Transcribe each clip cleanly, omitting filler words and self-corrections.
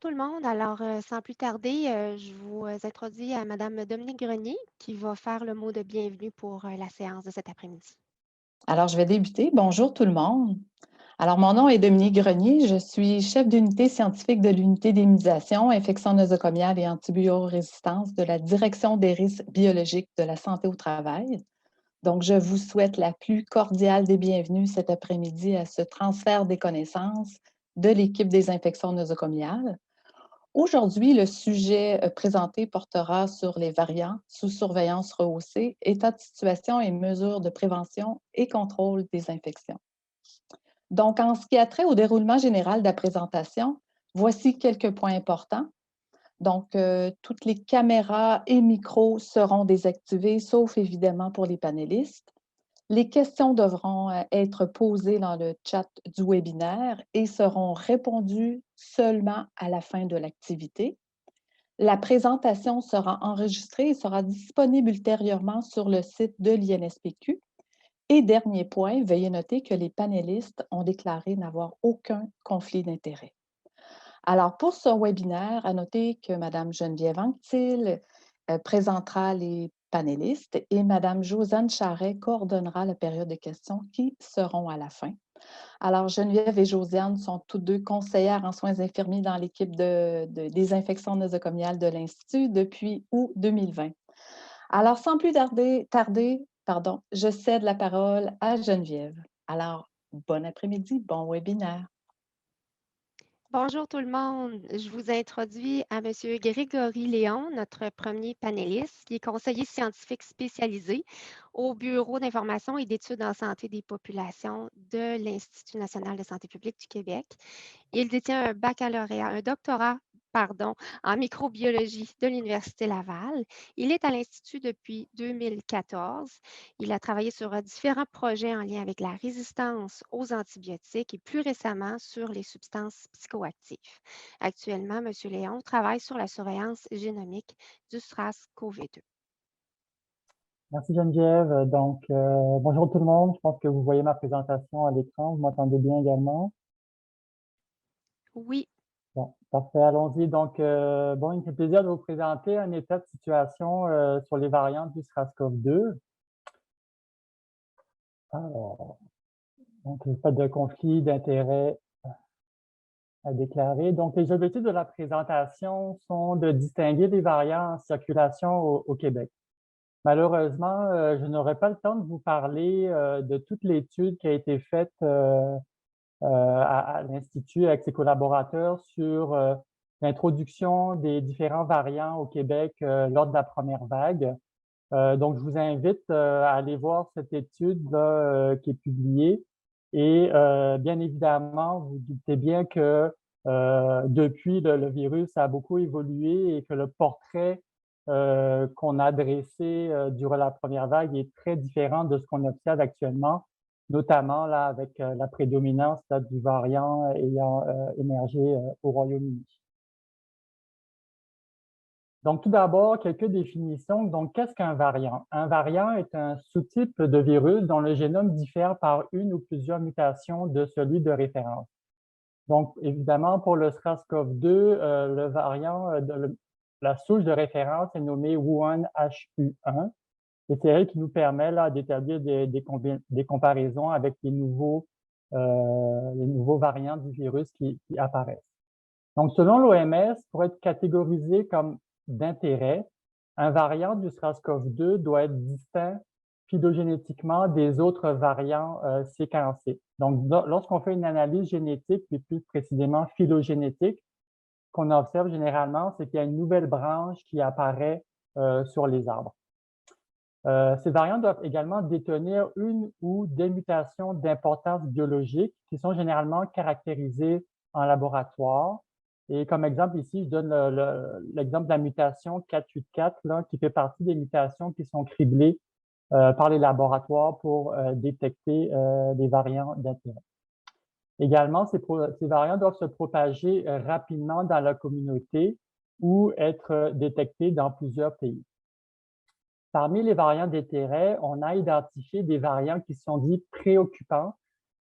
Tout le monde. Alors, sans plus tarder, je vous introduis à Madame Dominique Grenier qui va faire le mot de bienvenue pour la séance de cet après-midi. Alors, je vais débuter. Bonjour tout le monde. Alors, mon nom est Dominique Grenier. Je suis chef d'unité scientifique de l'unité d'immunisation, infection nosocomiale et antibiorésistance de la Direction des risques biologiques de la santé au travail. Donc, je vous souhaite la plus cordiale des bienvenues cet après-midi à ce transfert des connaissances de l'équipe des infections nosocomiales. Aujourd'hui, le sujet présenté portera sur les variants sous surveillance rehaussée, état de situation et mesures de prévention et contrôle des infections. Donc, en ce qui a trait au déroulement général de la présentation, voici quelques points importants. Donc, toutes les caméras et micros seront désactivés, sauf évidemment pour les panélistes. Les questions devront être posées dans le chat du webinaire et seront répondues seulement à la fin de l'activité. La présentation sera enregistrée et sera disponible ultérieurement sur le site de l'INSPQ. Et dernier point, veuillez noter que les panélistes ont déclaré n'avoir aucun conflit d'intérêt. Alors, pour ce webinaire, à noter que Mme Geneviève Anctil présentera les panélistes et Mme Josiane Charret coordonnera la période de questions qui seront à la fin. Alors, Geneviève et Josiane sont toutes deux conseillères en soins infirmiers dans l'équipe des infections nosocomiales de l'Institut depuis août 2020. Alors, sans plus tarder, je cède la parole à Geneviève. Alors, bon après-midi, bon webinaire. Bonjour tout le monde. Je vous introduis à Monsieur Grégory Léon, notre premier panéliste, qui est conseiller scientifique spécialisé au Bureau d'information et d'études en santé des populations de l'Institut national de santé publique du Québec. Il détient un doctorat, en microbiologie de l'Université Laval. Il est à l'Institut depuis 2014. Il a travaillé sur différents projets en lien avec la résistance aux antibiotiques et plus récemment sur les substances psychoactives. Actuellement, M. Léon travaille sur la surveillance génomique du SRAS-CoV-2. Merci Geneviève. Bonjour tout le monde. Je pense que vous voyez ma présentation à l'écran. Vous m'entendez bien également? Oui, Bon, parfait. Allons-y. Bon, il me fait plaisir de vous présenter un état de situation sur les variantes du SRAS-CoV-2. Alors, pas de conflit d'intérêt à déclarer. Donc, les objectifs de la présentation sont de distinguer les variants en circulation au Québec. Malheureusement, je n'aurai pas le temps de vous parler de toute l'étude qui a été faite à l'Institut avec ses collaborateurs sur l'introduction des différents variants au Québec lors de la première vague. Donc, je vous invite à aller voir cette étude-là qui est publiée. Et bien évidemment, vous doutez bien que depuis, le virus a beaucoup évolué et que le portrait qu'on a dressé durant la première vague est très différent de ce qu'on observe actuellement, notamment là avec la prédominance là, du variant ayant émergé au Royaume-Uni. Donc, tout d'abord, quelques définitions. Donc, qu'est-ce qu'un variant? Un variant est un sous-type de virus dont le génome diffère par une ou plusieurs mutations de celui de référence. Donc, évidemment, pour le SRAS-CoV-2, le variant la souche de référence est nommée Wuhan-HU1. Et c'est elle qui nous permet là d'établir des comparaisons avec les nouveaux variants du virus qui apparaissent. Donc, selon l'OMS, pour être catégorisé comme d'intérêt, un variant du SRAS-CoV-2 doit être distinct phylogénétiquement des autres variants séquencés. Donc, lorsqu'on fait une analyse génétique, et plus précisément phylogénétique, ce qu'on observe généralement, c'est qu'il y a une nouvelle branche qui apparaît sur les arbres. Ces variants doivent également détenir une ou des mutations d'importance biologique qui sont généralement caractérisées en laboratoire. Et comme exemple ici, je donne l'exemple de la mutation 484 là, qui fait partie des mutations qui sont criblées par les laboratoires pour détecter des variants d'intérêt. Également, ces variants doivent se propager rapidement dans la communauté ou être détectés dans plusieurs pays. Parmi les variants d'intérêt, on a identifié des variants qui sont dits préoccupants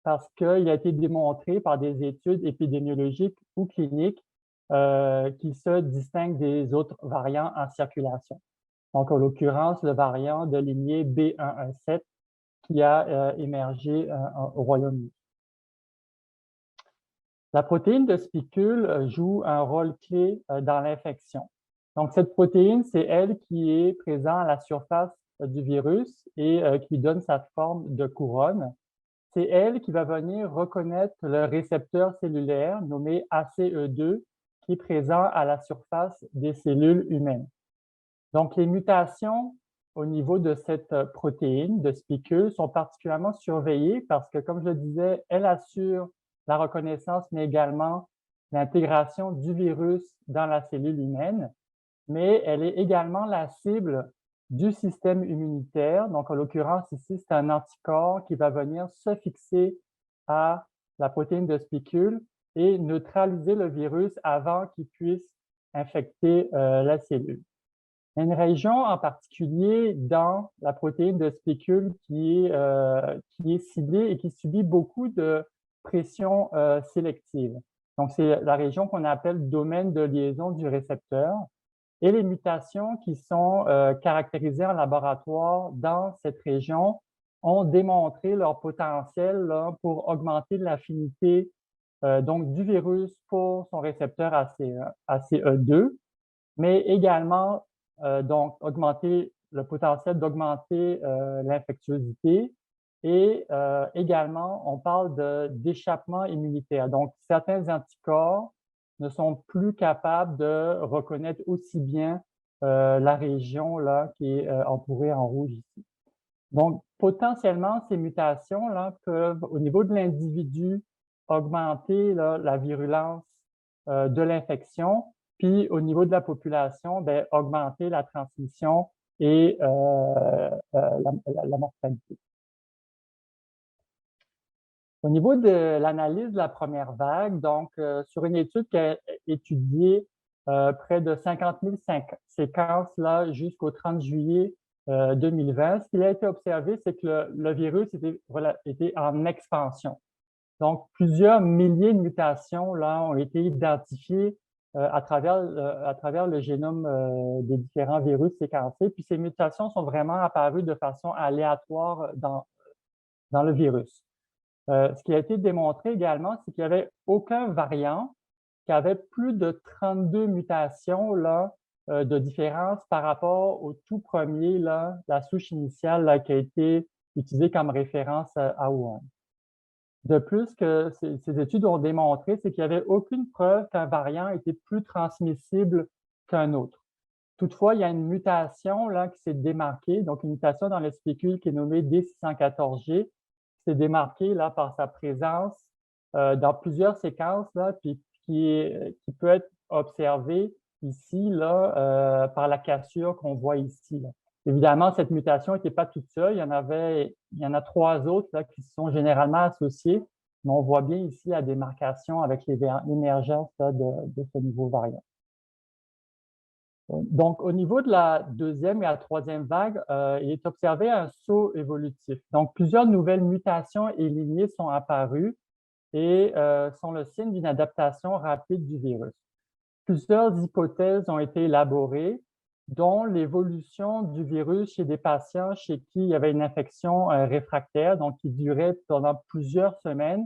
parce qu'il a été démontré par des études épidémiologiques ou cliniques qui se distingue des autres variants en circulation. Donc, en l'occurrence, le variant de lignée B117 qui a émergé au Royaume-Uni. La protéine de spicule joue un rôle clé dans l'infection. Donc, cette protéine, c'est elle qui est présente à la surface du virus et qui donne sa forme de couronne. C'est elle qui va venir reconnaître le récepteur cellulaire nommé ACE2 qui est présent à la surface des cellules humaines. Donc, les mutations au niveau de cette protéine de spicule sont particulièrement surveillées parce que, comme je le disais, elle assure la reconnaissance, mais également l'intégration du virus dans la cellule humaine, mais elle est également la cible du système immunitaire. Donc, en l'occurrence, ici, c'est un anticorps qui va venir se fixer à la protéine de spicule et neutraliser le virus avant qu'il puisse infecter la cellule. Il y a une région en particulier dans la protéine de spicule qui est ciblée et qui subit beaucoup de pression sélective. Donc, c'est la région qu'on appelle domaine de liaison du récepteur. Et les mutations qui sont caractérisées en laboratoire dans cette région ont démontré leur potentiel là, pour augmenter l'affinité donc du virus pour son récepteur ACE2, mais également donc augmenter le potentiel d'augmenter l'infectiosité et également on parle d'échappement immunitaire. Donc certains anticorps ne sont plus capables de reconnaître aussi bien la région là qui est entourée en rouge ici. Donc potentiellement ces mutations là peuvent au niveau de l'individu augmenter là, la virulence de l'infection. Puis, au niveau de la population, bien, augmenter la transmission et la mortalité. Au niveau de l'analyse de la première vague, donc, sur une étude qui a étudié près de 50 000 séquences là, jusqu'au 30 juillet 2020, ce qui a été observé, c'est que le virus était en expansion. Donc, plusieurs milliers de mutations là, ont été identifiées à travers le génome des différents virus séquencés. Puis ces mutations sont vraiment apparues de façon aléatoire dans le virus. Ce qui a été démontré également, c'est qu'il n'y avait aucun variant qui avait plus de 32 mutations là, de différence par rapport au tout premier, là, la souche initiale là, qui a été utilisée comme référence à Wuhan. De plus, ce que ces études ont démontré, c'est qu'il n'y avait aucune preuve qu'un variant était plus transmissible qu'un autre. Toutefois, il y a une mutation là, qui s'est démarquée, donc une mutation dans le spicule qui est nommée D614G, qui s'est démarquée là, par sa présence dans plusieurs séquences, là, puis qui peut être observée ici là, par la cassure qu'on voit ici. Là. Évidemment, cette mutation n'était pas toute seule. Il y en a 3 autres là, qui sont généralement associées, mais on voit bien ici la démarcation avec l'émergence de ce nouveau variant. Donc, au niveau de la deuxième et la troisième vague, il est observé un saut évolutif. Donc, plusieurs nouvelles mutations et lignées sont apparues et sont le signe d'une adaptation rapide du virus. Plusieurs hypothèses ont été élaborées, dont l'évolution du virus chez des patients chez qui il y avait une infection réfractaire, donc qui durait pendant plusieurs semaines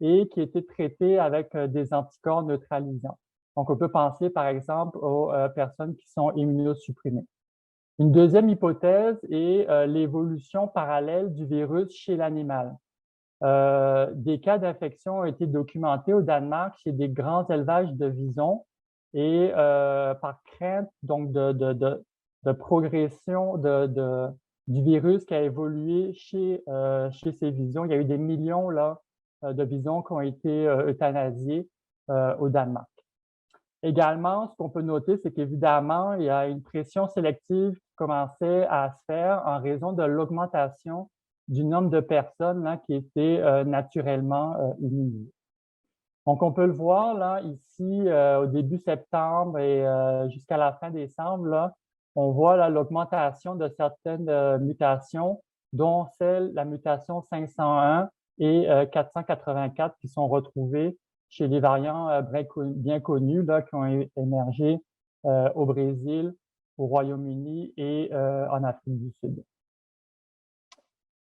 et qui était traitée avec des anticorps neutralisants. Donc, on peut penser, par exemple, aux personnes qui sont immunosupprimées. Une deuxième hypothèse est l'évolution parallèle du virus chez l'animal. Des cas d'infection ont été documentés au Danemark chez des grands élevages de visons et par crainte donc de progression du virus qui a évolué chez ces visons. Il y a eu des millions là, de visons qui ont été euthanasiés au Danemark. Également, ce qu'on peut noter, c'est qu'évidemment, il y a une pression sélective qui commençait à se faire en raison de l'augmentation du nombre de personnes là, qui étaient naturellement immunisées. Donc, on peut le voir là, ici, au début septembre et jusqu'à la fin décembre, là, on voit là l'augmentation de certaines mutations, dont la mutation 501 et 484 qui sont retrouvées chez les variants bien connus là, qui ont émergé au Brésil, au Royaume-Uni et en Afrique du Sud.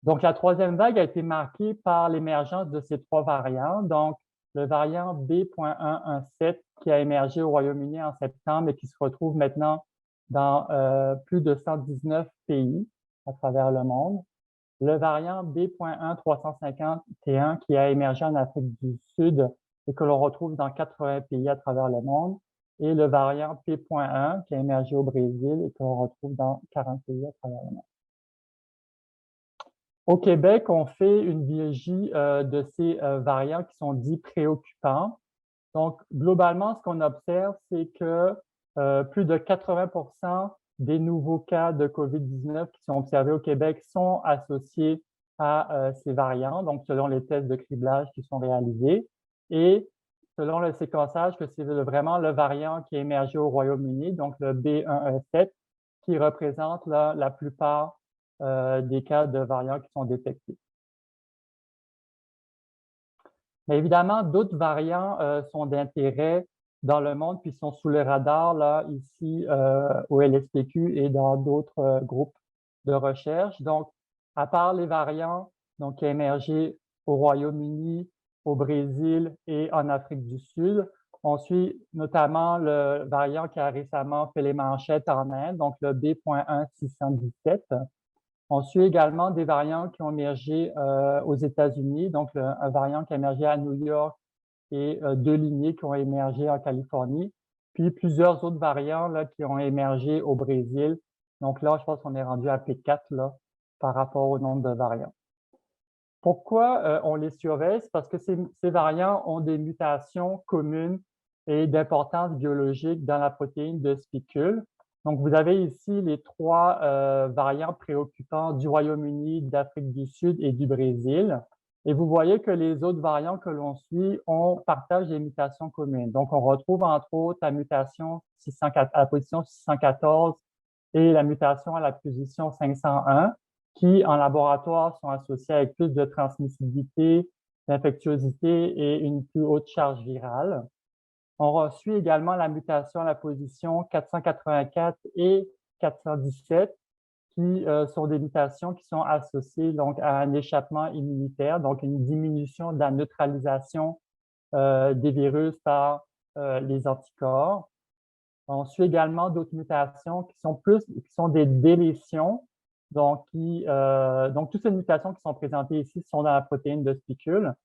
Donc, la troisième vague a été marquée par l'émergence de ces trois variants. Donc, le variant B.117 qui a émergé au Royaume-Uni en septembre et qui se retrouve maintenant dans plus de 119 pays à travers le monde. Le variant B.1.351 qui a émergé en Afrique du Sud et que l'on retrouve dans 80 pays à travers le monde. Et le variant P.1 qui a émergé au Brésil et que l'on retrouve dans 40 pays à travers le monde. Au Québec, on fait une biologie de ces variants qui sont dits préoccupants. Donc, globalement, ce qu'on observe, c'est que plus de 80% des nouveaux cas de COVID-19 qui sont observés au Québec sont associés à ces variants, donc selon les tests de criblage qui sont réalisés. Et selon le séquençage, que c'est vraiment le variant qui est émergé au Royaume-Uni, donc le B.1.1.7, qui représente la plupart des cas de variants qui sont détectés. Mais évidemment, d'autres variants sont d'intérêt dans le monde puis sont sous le radar là, ici au LSPQ et dans d'autres groupes de recherche. Donc, à part les variants donc, qui ont émergé au Royaume-Uni, au Brésil et en Afrique du Sud, on suit notamment le variant qui a récemment fait les manchettes en Inde, donc le B.1.617. On suit également des variants qui ont émergé aux États-Unis, donc un variant qui a émergé à New York et deux lignées qui ont émergé en Californie, puis plusieurs autres variants là, qui ont émergé au Brésil. Donc là, je pense qu'on est rendu à P4 là, par rapport au nombre de variants. Pourquoi on les surveille? C'est parce que ces variants ont des mutations communes et d'importance biologique dans la protéine de spicule. Donc, vous avez ici les trois variants préoccupants du Royaume-Uni, d'Afrique du Sud et du Brésil. Et vous voyez que les autres variants que l'on suit partagent des mutations communes. Donc, on retrouve entre autres la mutation à la position 614 et la mutation à la position 501, qui en laboratoire sont associés avec plus de transmissibilité, d'infectiosité et une plus haute charge virale. On suit également la mutation à la position 484 et 417, qui sont des mutations qui sont associées donc, à un échappement immunitaire, donc une diminution de la neutralisation des virus par les anticorps. On suit également d'autres mutations qui sont des délétions. Donc, toutes ces mutations qui sont présentées ici sont dans la protéine de spicule.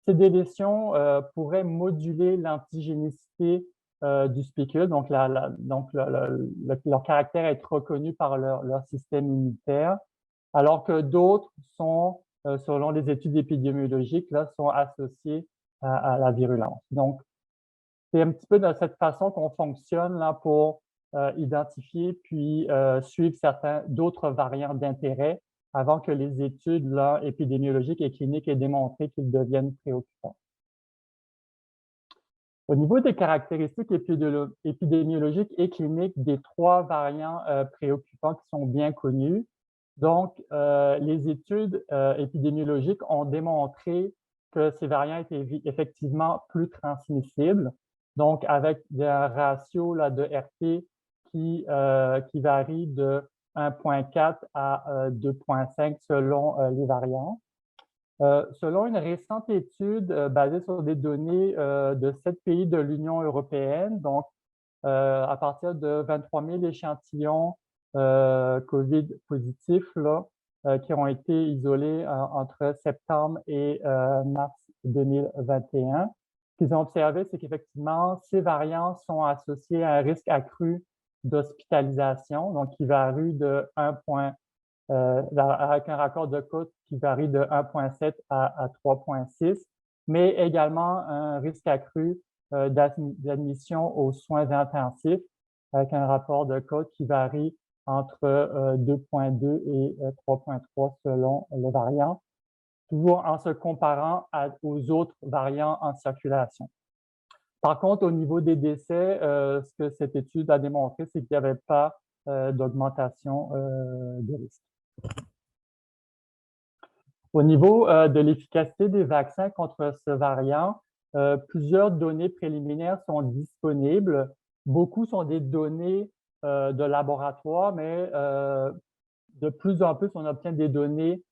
Ces délétions pourraient moduler l'antigénicité du spicule, donc leur caractère est reconnu par leur système immunitaire, alors que d'autres sont, selon les études épidémiologiques, là, sont associées à la virulence. Donc, c'est un petit peu de cette façon qu'on fonctionne là, pour identifier puis suivre d'autres variants d'intérêt avant que les études là, épidémiologiques et cliniques aient démontré qu'ils deviennent préoccupants. Au niveau des caractéristiques épidémiologiques et cliniques des trois variants préoccupants qui sont bien connus, donc les études épidémiologiques ont démontré que ces variants étaient effectivement plus transmissibles, donc avec un ratio là, de RT qui varie de 1.4 à 2.5 selon les variants. Selon une récente étude basée sur des données de 7 pays de l'Union européenne, donc à partir de 23 000 échantillons COVID positifs là, qui ont été isolés entre septembre et mars 2021, ce qu'ils ont observé, c'est qu'effectivement, ces variants sont associés à un risque accru d'hospitalisation, donc qui varie de avec un raccord de cote qui varie de 1.7 à 3.6, mais également un risque accru d'admission aux soins intensifs avec un rapport de cote qui varie entre 2.2 et 3.3 selon le variant, toujours en se comparant aux autres variants en circulation. Par contre, au niveau des décès, ce que cette étude a démontré, c'est qu'il n'y avait pas d'augmentation de risque. Au niveau de l'efficacité des vaccins contre ce variant, plusieurs données préliminaires sont disponibles. Beaucoup sont des données de laboratoire, mais de plus en plus, on obtient des données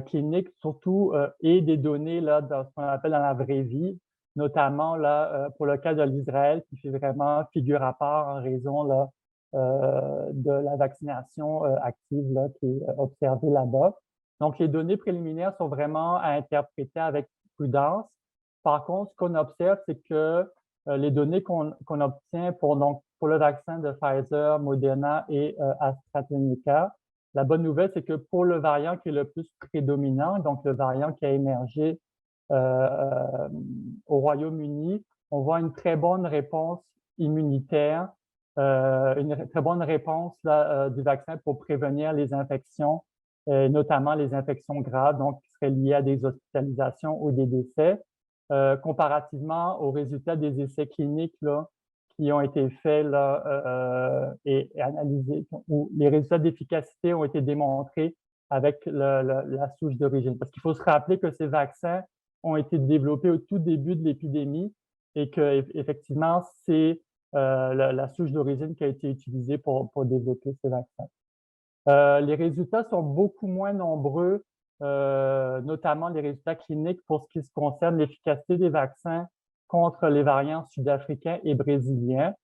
cliniques, surtout, et des données là, dans ce qu'on appelle dans la vraie vie, notamment là, pour le cas de l'Israël, qui fait vraiment figure à part en raison là, de la vaccination active là, qui est observée là-bas. Donc, les données préliminaires sont vraiment à interpréter avec prudence. Par contre, ce qu'on observe, c'est que les données qu'on obtient pour le vaccin de Pfizer, Moderna et AstraZeneca, la bonne nouvelle, c'est que pour le variant qui est le plus prédominant, donc le variant qui a émergé au Royaume-Uni, on voit une très bonne réponse immunitaire, une très bonne réponse là, du vaccin pour prévenir les infections, notamment les infections graves, donc qui seraient liées à des hospitalisations ou des décès, comparativement aux résultats des essais cliniques là, qui ont été faits là, et analysés, où les résultats d'efficacité ont été démontrés avec la souche d'origine. Parce qu'il faut se rappeler que ces vaccins ont été développés au tout début de l'épidémie et que effectivement, c'est la souche d'origine qui a été utilisée pour développer ces vaccins. Les résultats sont beaucoup moins nombreux, notamment les résultats cliniques pour ce qui se concerne l'efficacité des vaccins contre les variants sud-africains et brésiliens.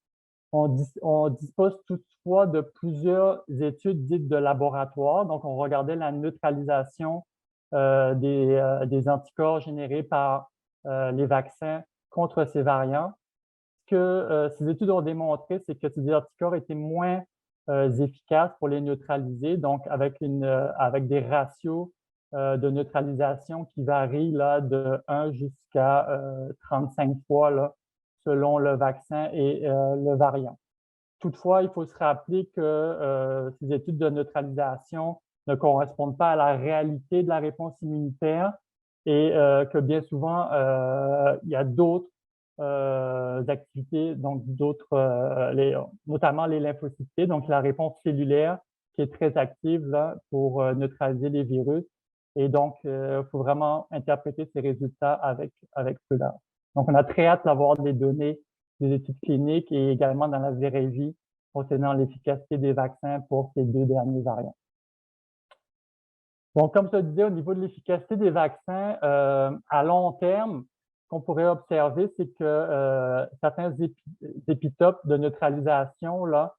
On dispose toutefois de plusieurs études dites de laboratoire. Donc, on regardait la neutralisation des anticorps générés par les vaccins contre ces variants. Ce que ces études ont démontré, c'est que ces anticorps étaient moins efficaces pour les neutraliser, donc avec des ratios de neutralisation qui varient là, de 1 jusqu'à 35 fois là, selon le vaccin et le variant. Toutefois, il faut se rappeler que ces études de neutralisation ne correspondent pas à la réalité de la réponse immunitaire et que bien souvent, il y a d'autres activités, donc notamment les lymphocytes, donc la réponse cellulaire qui est très active là, pour neutraliser les virus. Et donc, il faut vraiment interpréter ces résultats avec prudence. Donc, on a très hâte d'avoir des données des études cliniques et également dans la vraie vie concernant l'efficacité des vaccins pour ces deux derniers variants. Donc, comme je le disais, au niveau de l'efficacité des vaccins, à long terme, ce qu'on pourrait observer, c'est que certains épitopes de neutralisation là,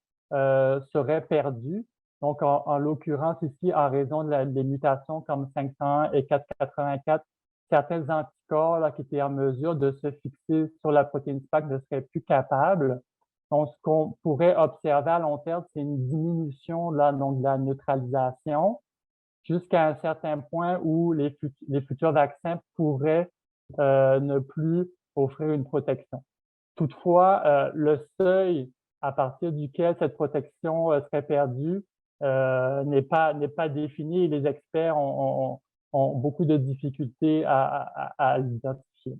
seraient perdus. Donc, en l'occurrence ici, en raison des mutations comme 501 et 484, certains anticorps là, qui étaient en mesure de se fixer sur la protéine Spike ne seraient plus capables. Donc, ce qu'on pourrait observer à long terme, c'est une diminution là, donc, de la neutralisation jusqu'à un certain point où les futurs vaccins pourraient ne plus offrir une protection. Toutefois, le seuil à partir duquel cette protection serait perdue n'est pas défini et les experts ont beaucoup de difficultés à l'identifier.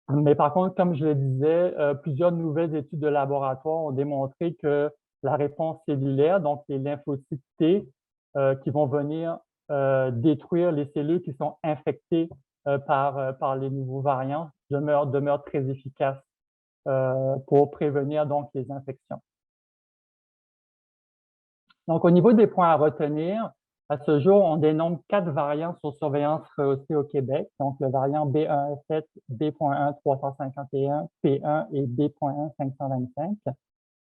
Mais par contre, comme je le disais, plusieurs nouvelles études de laboratoire ont démontré que la réponse cellulaire, donc les lymphocytes T, qui vont venir détruire les cellules qui sont infectées par les nouveaux variants, demeurent très efficaces pour prévenir donc les infections. Donc, au niveau des points à retenir, à ce jour, on dénombre 4 variants sur surveillance rehaussée au Québec, donc le variant B117, B.1.351, P1 et B.1.525.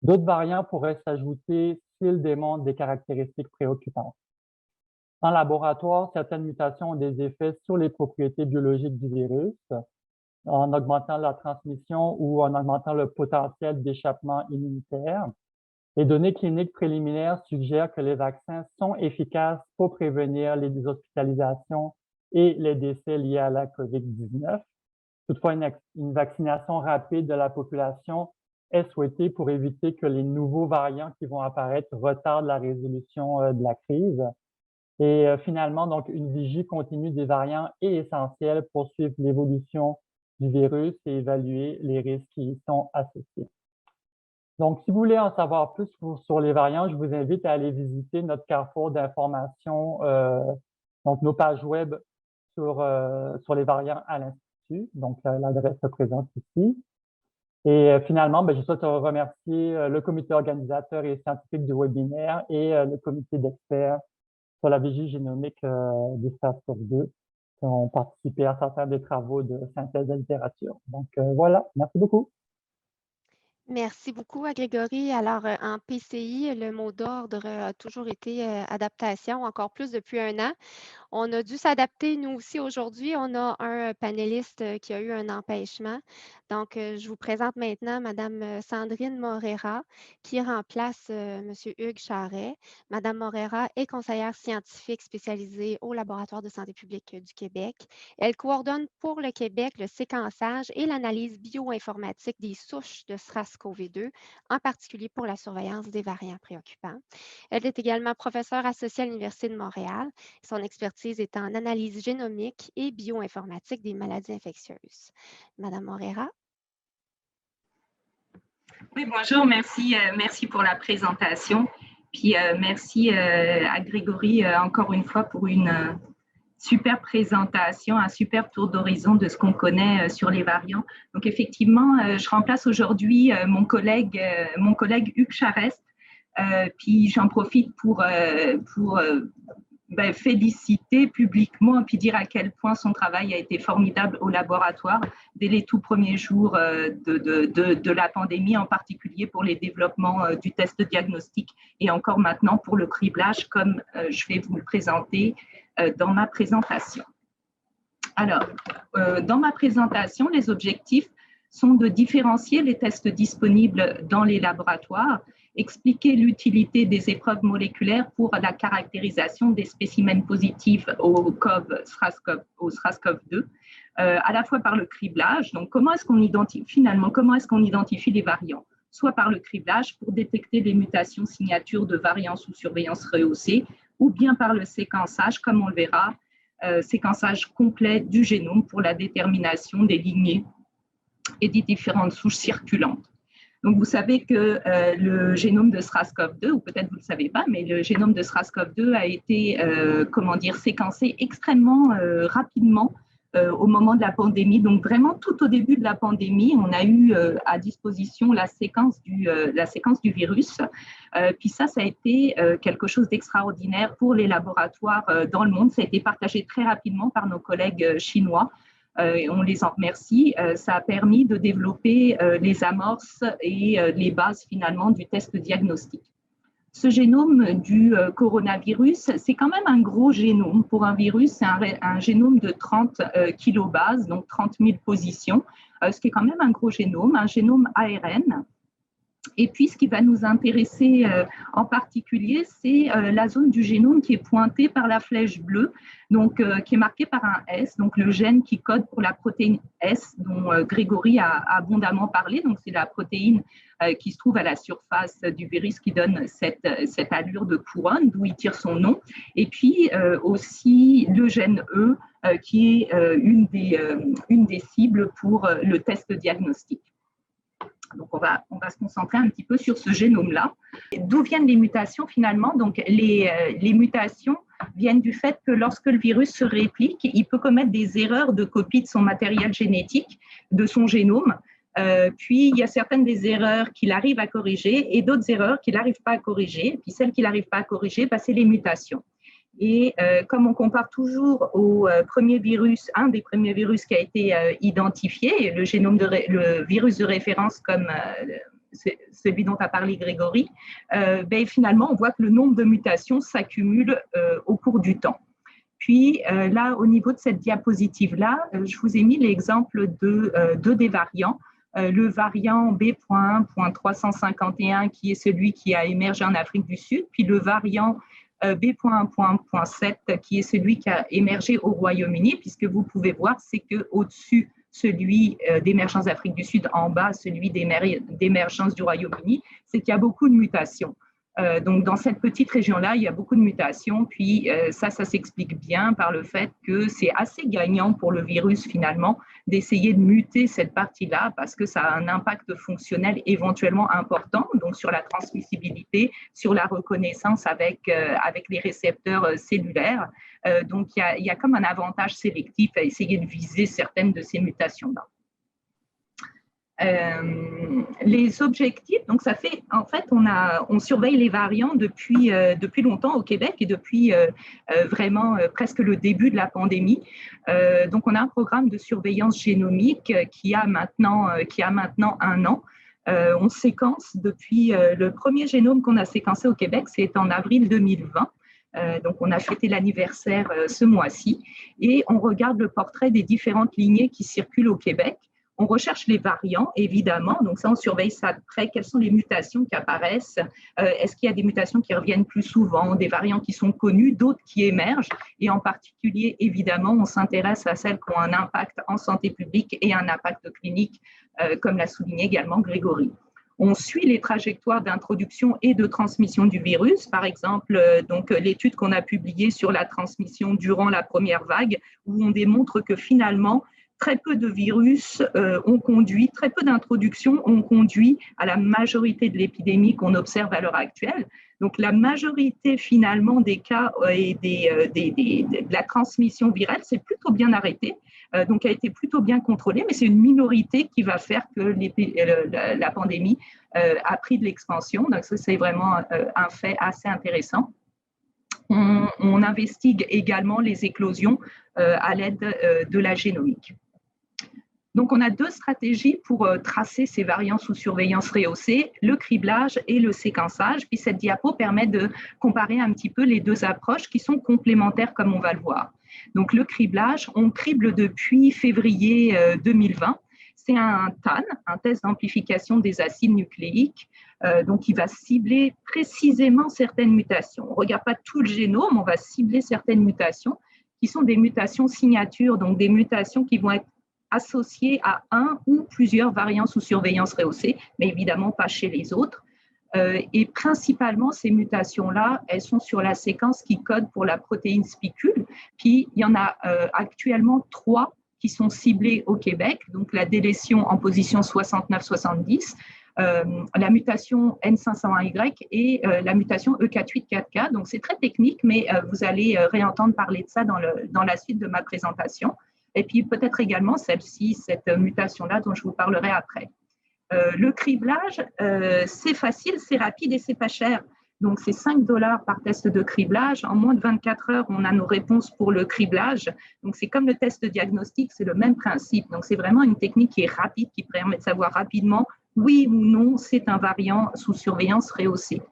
D'autres variants pourraient s'ajouter s'ils démontrent des caractéristiques préoccupantes. En laboratoire, certaines mutations ont des effets sur les propriétés biologiques du virus, en augmentant la transmission ou en augmentant le potentiel d'échappement immunitaire. Les données cliniques préliminaires suggèrent que les vaccins sont efficaces pour prévenir les hospitalisations et les décès liés à la COVID-19. Toutefois, une vaccination rapide de la population est souhaitée pour éviter que les nouveaux variants qui vont apparaître retardent la résolution de la crise. Et finalement, donc, une vigie continue des variants est essentielle pour suivre l'évolution du virus et évaluer les risques qui y sont associés. Donc, si vous voulez en savoir plus sur les variants, je vous invite à aller visiter notre carrefour d'informations, donc nos pages web sur les variants à l'Institut. dessus. Donc, l'adresse se présente ici. Et finalement, je souhaite remercier le comité organisateur et scientifique du webinaire et le comité d'experts sur la vigie génomique du SARS-CoV-2 qui ont participé à certains des travaux de synthèse de littérature. Donc, voilà, merci beaucoup. Merci beaucoup à Grégory. Alors, en PCI, le mot d'ordre a toujours été adaptation, encore plus depuis 1 an. On a dû s'adapter, nous aussi, aujourd'hui. On a un panéliste qui a eu un empêchement. Donc, je vous présente maintenant Mme Sandrine Morera, qui remplace M. Hugues Charret. Mme Morera est conseillère scientifique spécialisée au Laboratoire de santé publique du Québec. Elle coordonne pour le Québec le séquençage et l'analyse bioinformatique des souches de SRAS-CoV-2, en particulier pour la surveillance des variants préoccupants. Elle est également professeure associée à l'Université de Montréal. Son expertise est en analyse génomique et bioinformatique des maladies infectieuses. Madame Morera. Oui, bonjour, merci pour la présentation. Puis merci à Grégory encore une fois pour une super présentation, un super tour d'horizon de ce qu'on connaît sur les variants. Donc effectivement, je remplace aujourd'hui mon collègue Hugues Charest. Puis j'en profite pour féliciter publiquement et puis dire à quel point son travail a été formidable au laboratoire dès les tout premiers jours de la pandémie, en particulier pour les développements du test diagnostic et encore maintenant pour le criblage, comme je vais vous le présenter dans ma présentation. Alors, dans ma présentation, les objectifs sont de différencier les tests disponibles dans les laboratoires, expliquer l'utilité des épreuves moléculaires pour la caractérisation des spécimens positifs au SRAS-CoV-2, à la fois par le criblage. Donc, comment est-ce qu'on identifie les variants? Soit par le criblage pour détecter les mutations signatures de variants sous surveillance rehaussée, ou bien par le séquençage, comme on le verra, séquençage complet du génome pour la détermination des lignées et des différentes souches circulantes. Donc, vous savez que le génome de SRAS-CoV-2, ou peut-être vous ne le savez pas, mais le génome de SRAS-CoV-2 a été, séquencé extrêmement rapidement au moment de la pandémie. Donc, vraiment, tout au début de la pandémie, on a eu à disposition la séquence du virus. Puis ça a été quelque chose d'extraordinaire pour les laboratoires dans le monde. Ça a été partagé très rapidement par nos collègues chinois. On les en remercie. Ça a permis de développer les amorces et les bases finalement du test diagnostic. Ce génome du coronavirus, c'est quand même un gros génome. Pour un virus, c'est un génome de 30 kilobases, donc 30 000 positions, ce qui est quand même un gros génome, un génome ARN. Et puis, ce qui va nous intéresser en particulier, c'est la zone du génome qui est pointée par la flèche bleue, donc qui est marquée par un S, donc le gène qui code pour la protéine S, dont Grégory a abondamment parlé. Donc, c'est la protéine qui se trouve à la surface du virus qui donne cette allure de couronne, d'où il tire son nom. Et puis aussi le gène E, qui est une des cibles pour le test diagnostic. Donc, on va se concentrer un petit peu sur ce génome-là. D'où viennent les mutations finalement? Donc, les mutations viennent du fait que lorsque le virus se réplique, il peut commettre des erreurs de copie de son matériel génétique, de son génome. Puis, il y a certaines des erreurs qu'il arrive à corriger et d'autres erreurs qu'il n'arrive pas à corriger. Puis, celles qu'il n'arrive pas à corriger, c'est les mutations. Et comme on compare toujours au premier virus, un des premiers virus qui a été identifié, le virus de référence comme celui dont a parlé Grégory, finalement, on voit que le nombre de mutations s'accumule au cours du temps. Puis là, au niveau de cette diapositive-là, je vous ai mis l'exemple de deux des variants. Le variant B.1.351 qui est celui qui a émergé en Afrique du Sud, puis le variant B.1.7 qui est celui qui a émergé au Royaume-Uni, puisque vous pouvez voir, c'est qu'au-dessus, celui d'émergence d'Afrique du Sud, en bas, celui d'émergence du Royaume-Uni, c'est qu'il y a beaucoup de mutations. Donc, dans cette petite région-là, il y a beaucoup de mutations, puis ça s'explique bien par le fait que c'est assez gagnant pour le virus, finalement, d'essayer de muter cette partie-là parce que ça a un impact fonctionnel éventuellement important, donc sur la transmissibilité, sur la reconnaissance avec les récepteurs cellulaires. Donc, il y a comme un avantage sélectif à essayer de viser certaines de ces mutations-là. Les objectifs, donc ça fait, en fait, on surveille les variants depuis longtemps au Québec et depuis vraiment presque le début de la pandémie. Donc, on a un programme de surveillance génomique qui a maintenant 1 an. On séquence depuis le premier génome qu'on a séquencé au Québec, c'est en avril 2020. Donc, on a fêté l'anniversaire ce mois-ci et on regarde le portrait des différentes lignées qui circulent au Québec. On recherche les variants, évidemment. Donc, ça, on surveille ça de près. Quelles sont les mutations qui apparaissent? Est-ce qu'il y a des mutations qui reviennent plus souvent, des variants qui sont connus, d'autres qui émergent? Et en particulier, évidemment, on s'intéresse à celles qui ont un impact en santé publique et un impact clinique, comme l'a souligné également Grégory. On suit les trajectoires d'introduction et de transmission du virus. Par exemple, donc l'étude qu'on a publiée sur la transmission durant la première vague, où on démontre que finalement, très peu de virus très peu d'introductions ont conduit à la majorité de l'épidémie qu'on observe à l'heure actuelle. Donc, la majorité finalement des cas et de la transmission virale, c'est plutôt bien arrêté, donc a été plutôt bien contrôlée, mais c'est une minorité qui va faire que la pandémie a pris de l'expansion. Donc, ça, c'est vraiment un fait assez intéressant. On investigue également les éclosions à l'aide de la génomique. Donc, on a 2 stratégies pour tracer ces variants sous surveillance rehaussée, le criblage et le séquençage. Puis, cette diapo permet de comparer un petit peu les 2 approches qui sont complémentaires, comme on va le voir. Donc, le criblage, on crible depuis février 2020. C'est un TAN, un test d'amplification des acides nucléiques. Donc, il va cibler précisément certaines mutations. On ne regarde pas tout le génome, on va cibler certaines mutations qui sont des mutations signatures, donc des mutations qui vont être associées à un ou plusieurs variants sous surveillance rehaussée, mais évidemment pas chez les autres. Et principalement, ces mutations-là, elles sont sur la séquence qui code pour la protéine spicule. Puis, il y en a actuellement 3 qui sont ciblées au Québec, donc la délétion en position 69-70, la mutation N501Y et la mutation E484K. Donc, c'est très technique, mais vous allez réentendre parler de ça dans la suite de ma présentation. Et puis, peut-être également celle-ci, cette mutation-là dont je vous parlerai après. Le criblage, c'est facile, c'est rapide et c'est pas cher. Donc, c'est 5 $ par test de criblage. En moins de 24 heures, on a nos réponses pour le criblage. Donc, c'est comme le test de diagnostic, c'est le même principe. Donc, c'est vraiment une technique qui est rapide, qui permet de savoir rapidement oui ou non, c'est un variant sous surveillance rehaussée.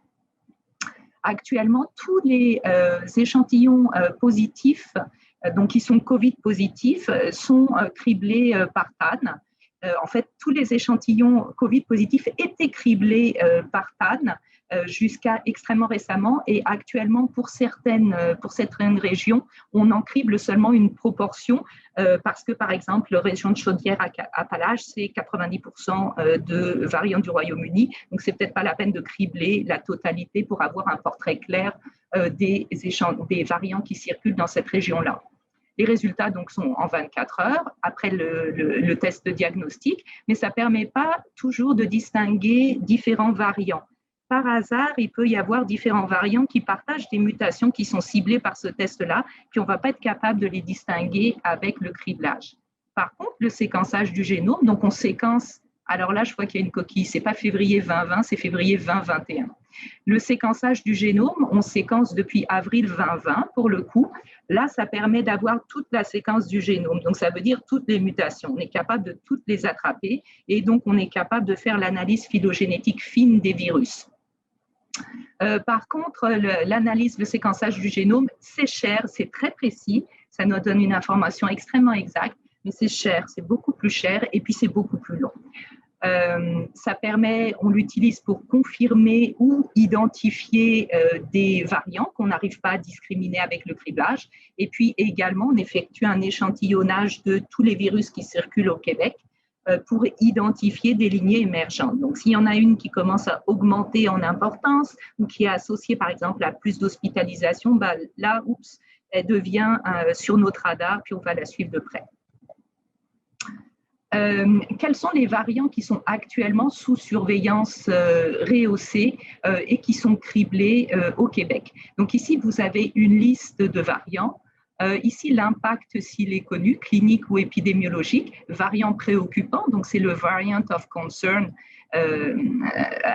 Actuellement, tous les échantillons positifs, donc qui sont COVID positifs, sont criblés par TAN. En fait, tous les échantillons COVID positifs étaient criblés par TAN jusqu'à extrêmement récemment, et actuellement pour certaines régions, on en crible seulement une proportion parce que, par exemple, la région de Chaudière-Appalaches, c'est 90% de variants du Royaume-Uni, donc c'est peut-être pas la peine de cribler la totalité pour avoir un portrait clair des variants qui circulent dans cette région-là. Les résultats donc sont en 24 heures après le test de diagnostic, mais ça ne permet pas toujours de distinguer différents variants. Par hasard, il peut y avoir différents variants qui partagent des mutations qui sont ciblées par ce test-là, puis on ne va pas être capable de les distinguer avec le criblage. Par contre, le séquençage du génome, donc on séquence, alors là, je vois qu'il y a une coquille, ce n'est pas février 2020, c'est février 2021. Le séquençage du génome, on séquence depuis avril 2020 pour le coup. Là, ça permet d'avoir toute la séquence du génome. Donc, ça veut dire toutes les mutations. On est capable de toutes les attraper et donc on est capable de faire l'analyse phylogénétique fine des virus. Par contre, l'analyse, le séquençage du génome, c'est cher, c'est très précis. Ça nous donne une information extrêmement exacte, mais c'est cher, c'est beaucoup plus cher et puis c'est beaucoup plus long. Ça permet, on l'utilise pour confirmer ou identifier des variants qu'on n'arrive pas à discriminer avec le criblage. Et puis également, on effectue un échantillonnage de tous les virus qui circulent au Québec pour identifier des lignées émergentes. Donc, s'il y en a une qui commence à augmenter en importance ou qui est associée, par exemple, à plus d'hospitalisation, bah, là, oups, elle devient sur notre radar, puis on va la suivre de près. quels sont les variants qui sont actuellement sous surveillance rehaussée et qui sont criblés au Québec. Donc ici, vous avez une liste de variants. Ici, l'impact, s'il est connu, clinique ou épidémiologique, variant préoccupant, donc c'est le variant of concern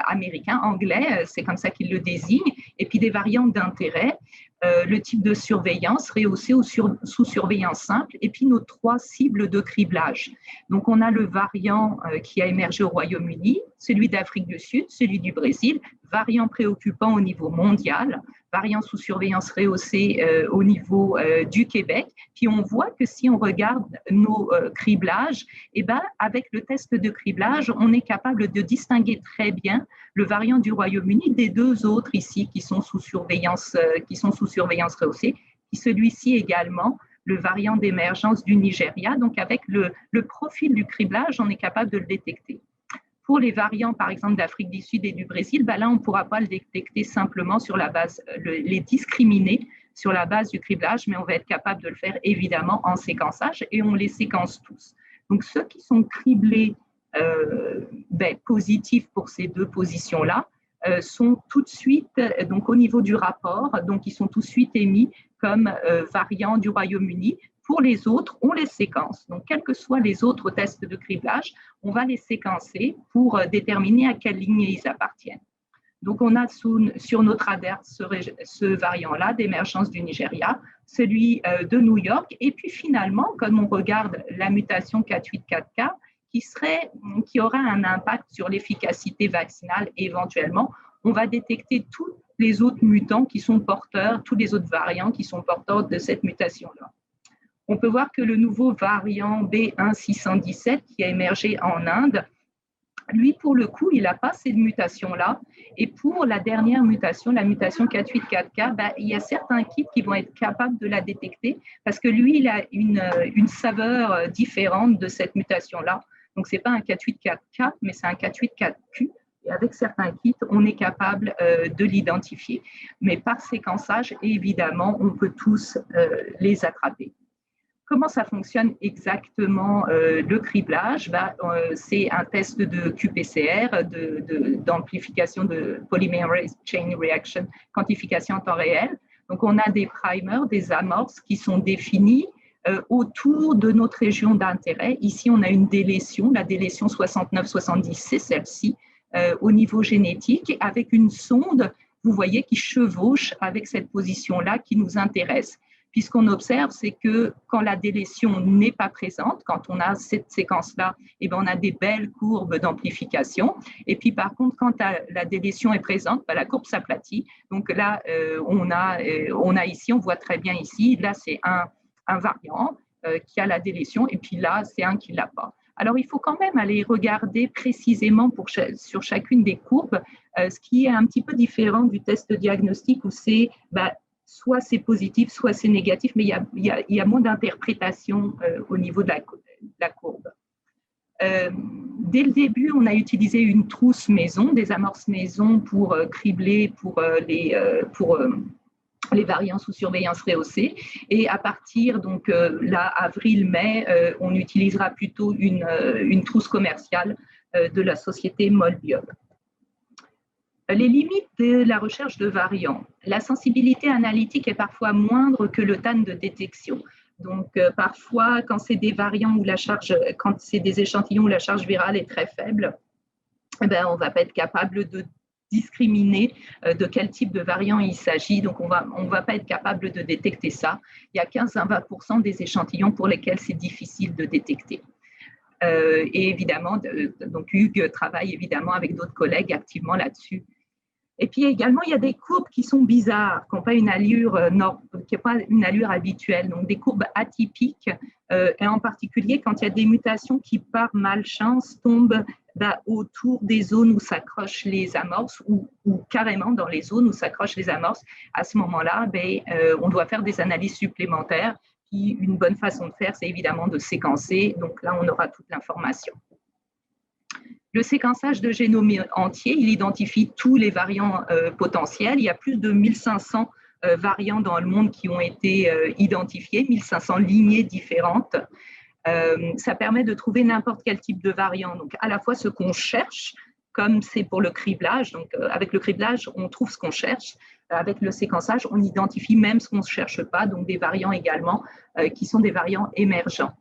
américain, anglais, c'est comme ça qu'il le désigne, et puis des variants d'intérêt, le type de surveillance rehaussée ou sous surveillance simple, et puis nos 3 cibles de criblage. Donc on a le variant qui a émergé au Royaume-Uni, celui d'Afrique du Sud, celui du Brésil, variant préoccupant au niveau mondial, variant sous surveillance rehaussée au niveau du Québec. Puis on voit que si on regarde nos criblages, eh ben, avec le test de criblage, on est capable de distinguer très bien le variant du Royaume-Uni des 2 autres ici qui sont sous surveillance rehaussée, et celui-ci également, le variant d'émergence du Nigeria. Donc avec le profil du criblage, on est capable de le détecter. Pour les variants, par exemple, d'Afrique du Sud et du Brésil, ben là, on ne pourra pas le détecter simplement sur la base, les discriminer sur la base du criblage, mais on va être capable de le faire évidemment en séquençage et on les séquence tous. Donc, ceux qui sont criblés positifs pour ces 2 positions-là sont tout de suite, donc au niveau du rapport, donc ils sont tout de suite émis comme variants du Royaume-Uni. Pour les autres, on les séquence. Donc, quels que soient les autres tests de criblage, on va les séquencer pour déterminer à quelle lignée ils appartiennent. Donc, on a sur notre radar ce variant-là d'émergence du Nigeria, celui de New York, et puis finalement, comme on regarde la mutation 484K, qui aura un impact sur l'efficacité vaccinale éventuellement, on va détecter tous les autres mutants qui sont porteurs, tous les autres variants qui sont porteurs de cette mutation-là. On peut voir que le nouveau variant B1617 qui a émergé en Inde, lui, pour le coup, il n'a pas cette mutation-là. Et pour la dernière mutation, la mutation 484K, il y a certains kits qui vont être capables de la détecter parce que lui, il a une saveur différente de cette mutation-là. Donc, ce n'est pas un 484K, mais c'est un 484Q. Et avec certains kits, on est capable de l'identifier. Mais par séquençage, évidemment, on peut tous les attraper. Comment ça fonctionne exactement le criblage? C'est un test de qPCR, d'amplification de Polymerase Chain Reaction, quantification en temps réel. Donc, on a des primers, des amorces qui sont définis autour de notre région d'intérêt. Ici, on a une délétion, la délétion 69-70, c'est celle-ci, au niveau génétique, avec une sonde, vous voyez, qui chevauche avec cette position-là qui nous intéresse. Puis ce qu'on observe, c'est que quand la délétion n'est pas présente, quand on a cette séquence-là, eh bien, on a des belles courbes d'amplification. Et puis par contre, quand la délétion est présente, la courbe s'aplatit. Donc là, on a ici, on voit très bien ici, là c'est un variant qui a la délétion, et puis là, c'est un qui ne l'a pas. Alors, il faut quand même aller regarder précisément sur chacune des courbes, ce qui est un petit peu différent du test diagnostic où c'est soit c'est positif, soit c'est négatif, mais il y a moins d'interprétation au niveau de la courbe. Dès le début, on a utilisé une trousse maison, des amorces maison pour cribler pour les variants sous surveillance rehaussée. Et à partir, donc là, avril-mai, on utilisera plutôt une trousse commerciale de la société Molbiol. Les limites de la recherche de variants. La sensibilité analytique est parfois moindre que le temps de détection. Donc, parfois, quand c'est des variants où quand c'est des échantillons où la charge virale est très faible, on ne va pas être capable de discriminer de quel type de variant il s'agit. Donc, on va pas être capable de détecter ça. Il y a 15 à 20% des échantillons pour lesquels c'est difficile de détecter. Et évidemment, donc Hugues travaille évidemment avec d'autres collègues activement là-dessus. Et puis également, il y a des courbes qui sont bizarres, qui n'ont pas une allure habituelle, donc des courbes atypiques, et en particulier quand il y a des mutations qui, par malchance, tombent autour des zones où s'accrochent les amorces ou carrément dans les zones où s'accrochent les amorces. À ce moment-là, on doit faire des analyses supplémentaires. Puis une bonne façon de faire, c'est évidemment de séquencer. Donc là, on aura toute l'information. Le séquençage de génome entier, il identifie tous les variants potentiels. Il y a plus de 1500 variants dans le monde qui ont été identifiés, 1500 lignées différentes. Ça permet de trouver n'importe quel type de variant. Donc, à la fois ce qu'on cherche, comme c'est pour le criblage. Donc, avec le criblage, on trouve ce qu'on cherche. Avec le séquençage, on identifie même ce qu'on ne cherche pas, donc des variants également, qui sont des variants émergents.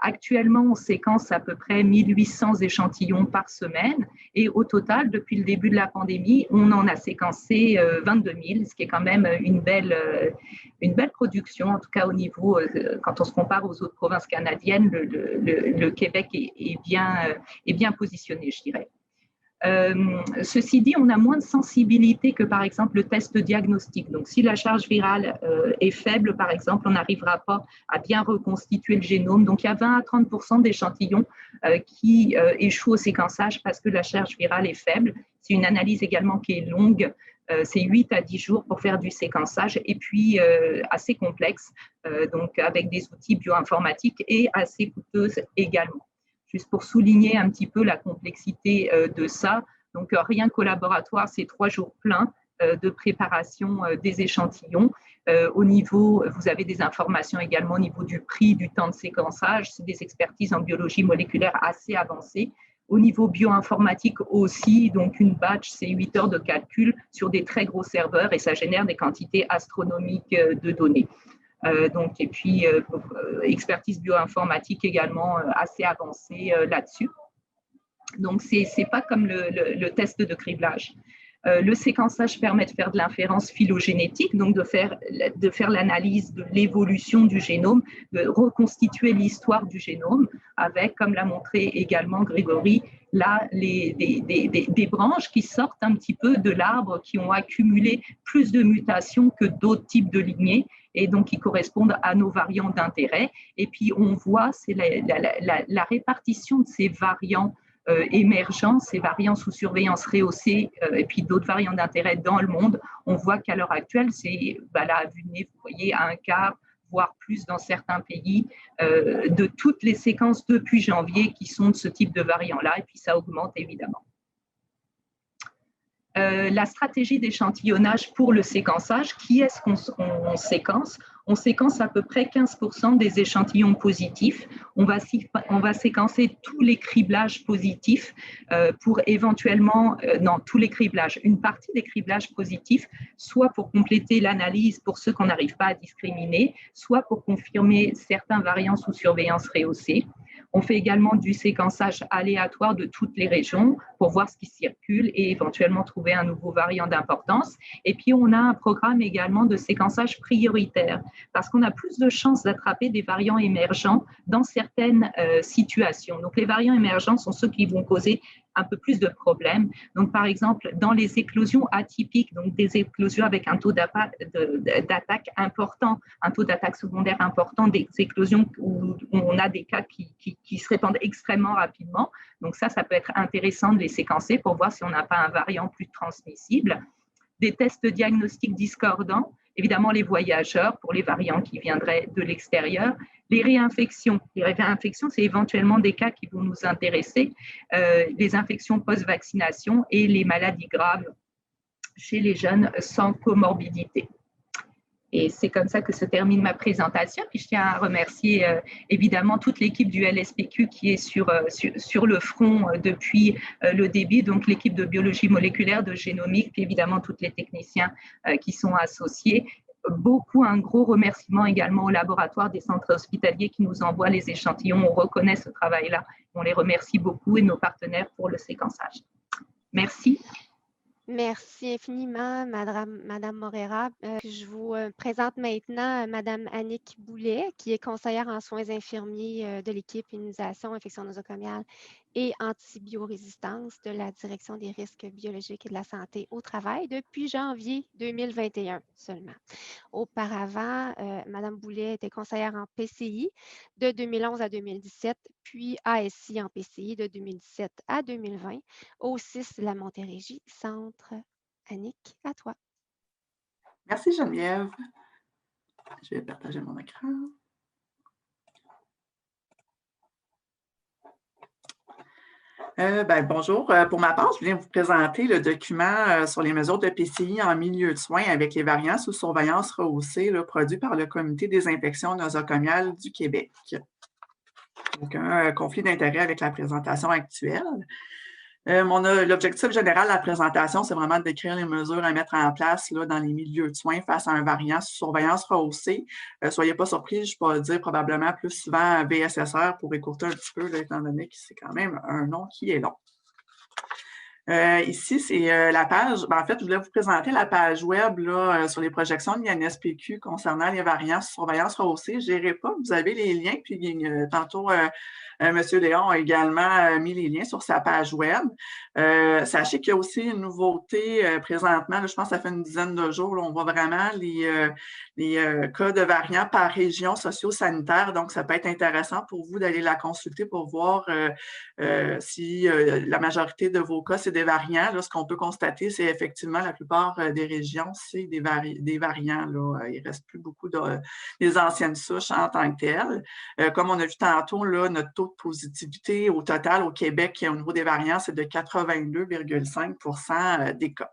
Actuellement, on séquence à peu près 1800 échantillons par semaine et au total, depuis le début de la pandémie, on en a séquencé 22 000, ce qui est quand même une belle production, en tout cas au niveau, quand on se compare aux autres provinces canadiennes, le Québec est bien positionné, je dirais. Ceci dit, on a moins de sensibilité que par exemple le test diagnostic. Donc, si la charge virale est faible, par exemple, on n'arrivera pas à bien reconstituer le génome. Donc, il y a 20 à 30% d'échantillons qui échouent au séquençage parce que la charge virale est faible. C'est une analyse également qui est longue. C'est 8 à 10 jours pour faire du séquençage et puis assez complexe, donc avec des outils bioinformatiques et assez coûteuses également. Juste pour souligner un petit peu la complexité de ça. Donc, rien qu'au laboratoire, c'est 3 jours pleins de préparation des échantillons. Au niveau, vous avez des informations également au niveau du prix, du temps de séquençage. C'est des expertises en biologie moléculaire assez avancées. Au niveau bioinformatique aussi, donc une batch, c'est 8 heures de calcul sur des très gros serveurs et ça génère des quantités astronomiques de données. Donc, et puis, expertise bioinformatique également assez avancée là-dessus. Donc, ce n'est pas comme le test de criblage. Le séquençage permet de faire de l'inférence phylogénétique, donc de faire l'analyse de l'évolution du génome, de reconstituer l'histoire du génome avec, comme l'a montré également Grégory, là, des branches qui sortent un petit peu de l'arbre, qui ont accumulé plus de mutations que d'autres types de lignées et donc qui correspondent à nos variants d'intérêt. Et puis, on voit, c'est la répartition de ces variants émergents, ces variants sous surveillance rehaussée et puis d'autres variants d'intérêt dans le monde. On voit qu'à l'heure actuelle, c'est là, à vue de nez, vous voyez, à un quart, voire plus dans certains pays, de toutes les séquences depuis janvier qui sont de ce type de variant-là, et puis ça augmente évidemment. La stratégie d'échantillonnage pour le séquençage, qui est-ce qu'on séquence? On séquence à peu près 15% des échantillons positifs. On va séquencer tous les criblages positifs pour éventuellement, non, tous les criblages, une partie des criblages positifs, soit pour compléter l'analyse pour ceux qu'on n'arrive pas à discriminer, soit pour confirmer certains variants sous surveillance rehaussée. On fait également du séquençage aléatoire de toutes les régions pour voir ce qui circule et éventuellement trouver un nouveau variant d'importance. Et puis, on a un programme également de séquençage prioritaire parce qu'on a plus de chances d'attraper des variants émergents dans certaines situations. Donc, les variants émergents sont ceux qui vont causer un peu plus de problèmes. Donc, par exemple, dans les éclosions atypiques, donc des éclosions avec un taux d'attaque important, un taux d'attaque secondaire important, des éclosions où on a des cas qui se répandent extrêmement rapidement. Donc, ça peut être intéressant de les séquencer pour voir si on n'a pas un variant plus transmissible. Des tests diagnostiques discordants, évidemment les voyageurs pour les variants qui viendraient de l'extérieur. Les réinfections, c'est éventuellement des cas qui vont nous intéresser, les infections post-vaccination et les maladies graves chez les jeunes sans comorbidité. Et c'est comme ça que se termine ma présentation. Puis je tiens à remercier évidemment toute l'équipe du LSPQ qui est sur le front depuis le début, donc l'équipe de biologie moléculaire, de génomique, puis évidemment tous les techniciens qui sont associés. Un gros remerciement également au laboratoire des centres hospitaliers qui nous envoient les échantillons. On reconnaît ce travail-là. On les remercie beaucoup et nos partenaires pour le séquençage. Merci. Merci infiniment, Madame Morera. Je vous présente maintenant Madame Annick Boulet, qui est conseillère en soins infirmiers de l'équipe immunisation, infection nosocomiale et antibiorésistance de la Direction des risques biologiques et de la santé au travail depuis janvier 2021 seulement. Auparavant, Madame Boulet était conseillère en PCI de 2011 à 2017, puis ASI en PCI de 2017 à 2020 au CIS de la Montérégie, Centre. Annick, à toi. Merci Geneviève. Je vais partager mon écran. Bonjour. Pour ma part, je viens vous présenter le document sur les mesures de PCI en milieu de soins avec les variants sous surveillance rehaussée produit par le Comité des infections nosocomiales du Québec. Aucun conflit d'intérêt avec la présentation actuelle. L'objectif général de la présentation, c'est vraiment de décrire les mesures à mettre en place là, dans les milieux de soins face à un variant sous surveillance rehaussée. Soyez pas surpris, je vais dire probablement plus souvent VSSR pour écourter un petit peu, là, étant donné que c'est quand même un nom qui est long. Ici, c'est la page. En fait, je voulais vous présenter la page web là, sur les projections de l'INSPQ concernant les variants sous surveillance rehaussée. Je n'irai pas, vous avez les liens, puis tantôt, M. Léon a également mis les liens sur sa page web. Sachez qu'il y a aussi une nouveauté présentement, là, je pense que ça fait une dizaine de jours, là, on voit vraiment les cas de variants par région socio-sanitaire. Donc, ça peut être intéressant pour vous d'aller la consulter pour voir si la majorité de vos cas, c'est des variants. Là, ce qu'on peut constater, c'est effectivement la plupart des régions, c'est des variants. Là. Il ne reste plus beaucoup des anciennes souches en tant que telles. Comme on a vu tantôt, là, notre taux de positivité au total au Québec au niveau des variants, c'est de 82,5 des cas.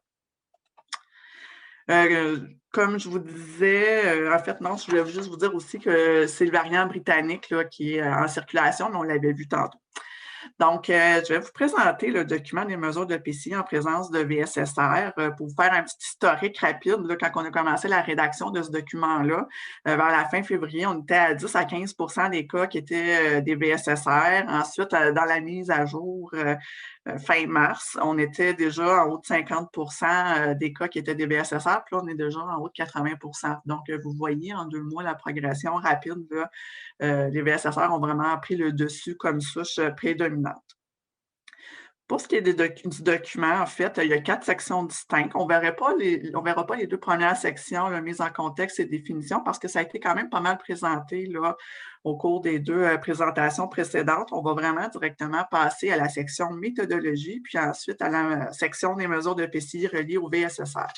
Comme je vous disais, en fait, non, je voulais juste vous dire aussi que c'est le variant britannique là, qui est en circulation, mais on l'avait vu tantôt. Donc, je vais vous présenter le document des mesures de PCI en présence de VSSR pour vous faire un petit historique rapide. Là, quand on a commencé la rédaction de ce document-là, vers la fin février, on était à 10 à 15 des cas qui étaient des VSSR. Ensuite, dans la mise à jour fin mars, on était déjà en haut de 50 des cas qui étaient des VSSR, puis là, on est déjà en haut de 80 Donc, vous voyez en 2 mois la progression rapide. Là, les VSSR ont vraiment pris le dessus comme souche prédominante. Pour ce qui est du document, en fait, il y a 4 sections distinctes. On ne verra pas les 2 premières sections, la mise en contexte et définition, parce que ça a été quand même pas mal présenté là, au cours des 2 présentations précédentes. On va vraiment directement passer à la section méthodologie, puis ensuite à la section des mesures de PCI reliées au VSSR.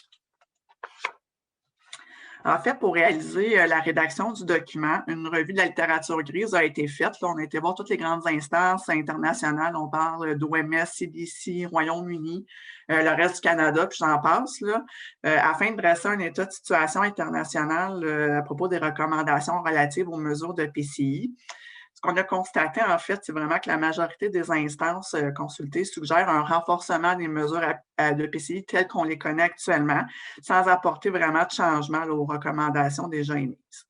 En fait, pour réaliser la rédaction du document, une revue de la littérature grise a été faite. Là, on a été voir toutes les grandes instances internationales. On parle d'OMS, CDC, Royaume-Uni, le reste du Canada, puis j'en passe, là, afin de dresser un état de situation internationale à propos des recommandations relatives aux mesures de PCI. Ce qu'on a constaté, en fait, c'est vraiment que la majorité des instances consultées suggèrent un renforcement des mesures de PCI telles qu'on les connaît actuellement, sans apporter vraiment de changement là, aux recommandations déjà émises.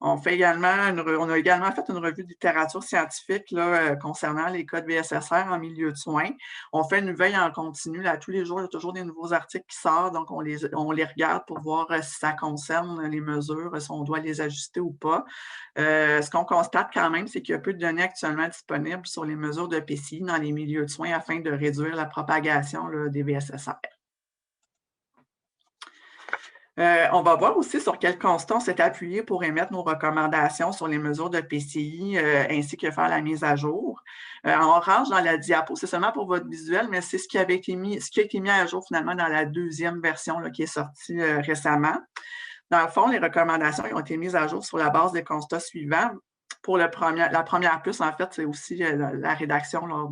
On a également fait une revue de littérature scientifique là, concernant les cas de VSSR en milieu de soins. On fait une veille en continu. Là, tous les jours, il y a toujours des nouveaux articles qui sortent, donc on les regarde pour voir si ça concerne les mesures, si on doit les ajuster ou pas. Ce qu'on constate quand même, c'est qu'il y a peu de données actuellement disponibles sur les mesures de PCI dans les milieux de soins afin de réduire la propagation là, des VSSR. On va voir aussi sur quel constat on s'est appuyé pour émettre nos recommandations sur les mesures de PCI ainsi que faire la mise à jour. En orange dans la diapo, c'est seulement pour votre visuel, mais c'est ce qui a été mis à jour finalement dans la 2e version là, qui est sortie récemment. Dans le fond, les recommandations ont été mises à jour sur la base des constats suivants. Pour la première plus, en fait, c'est aussi la rédaction lors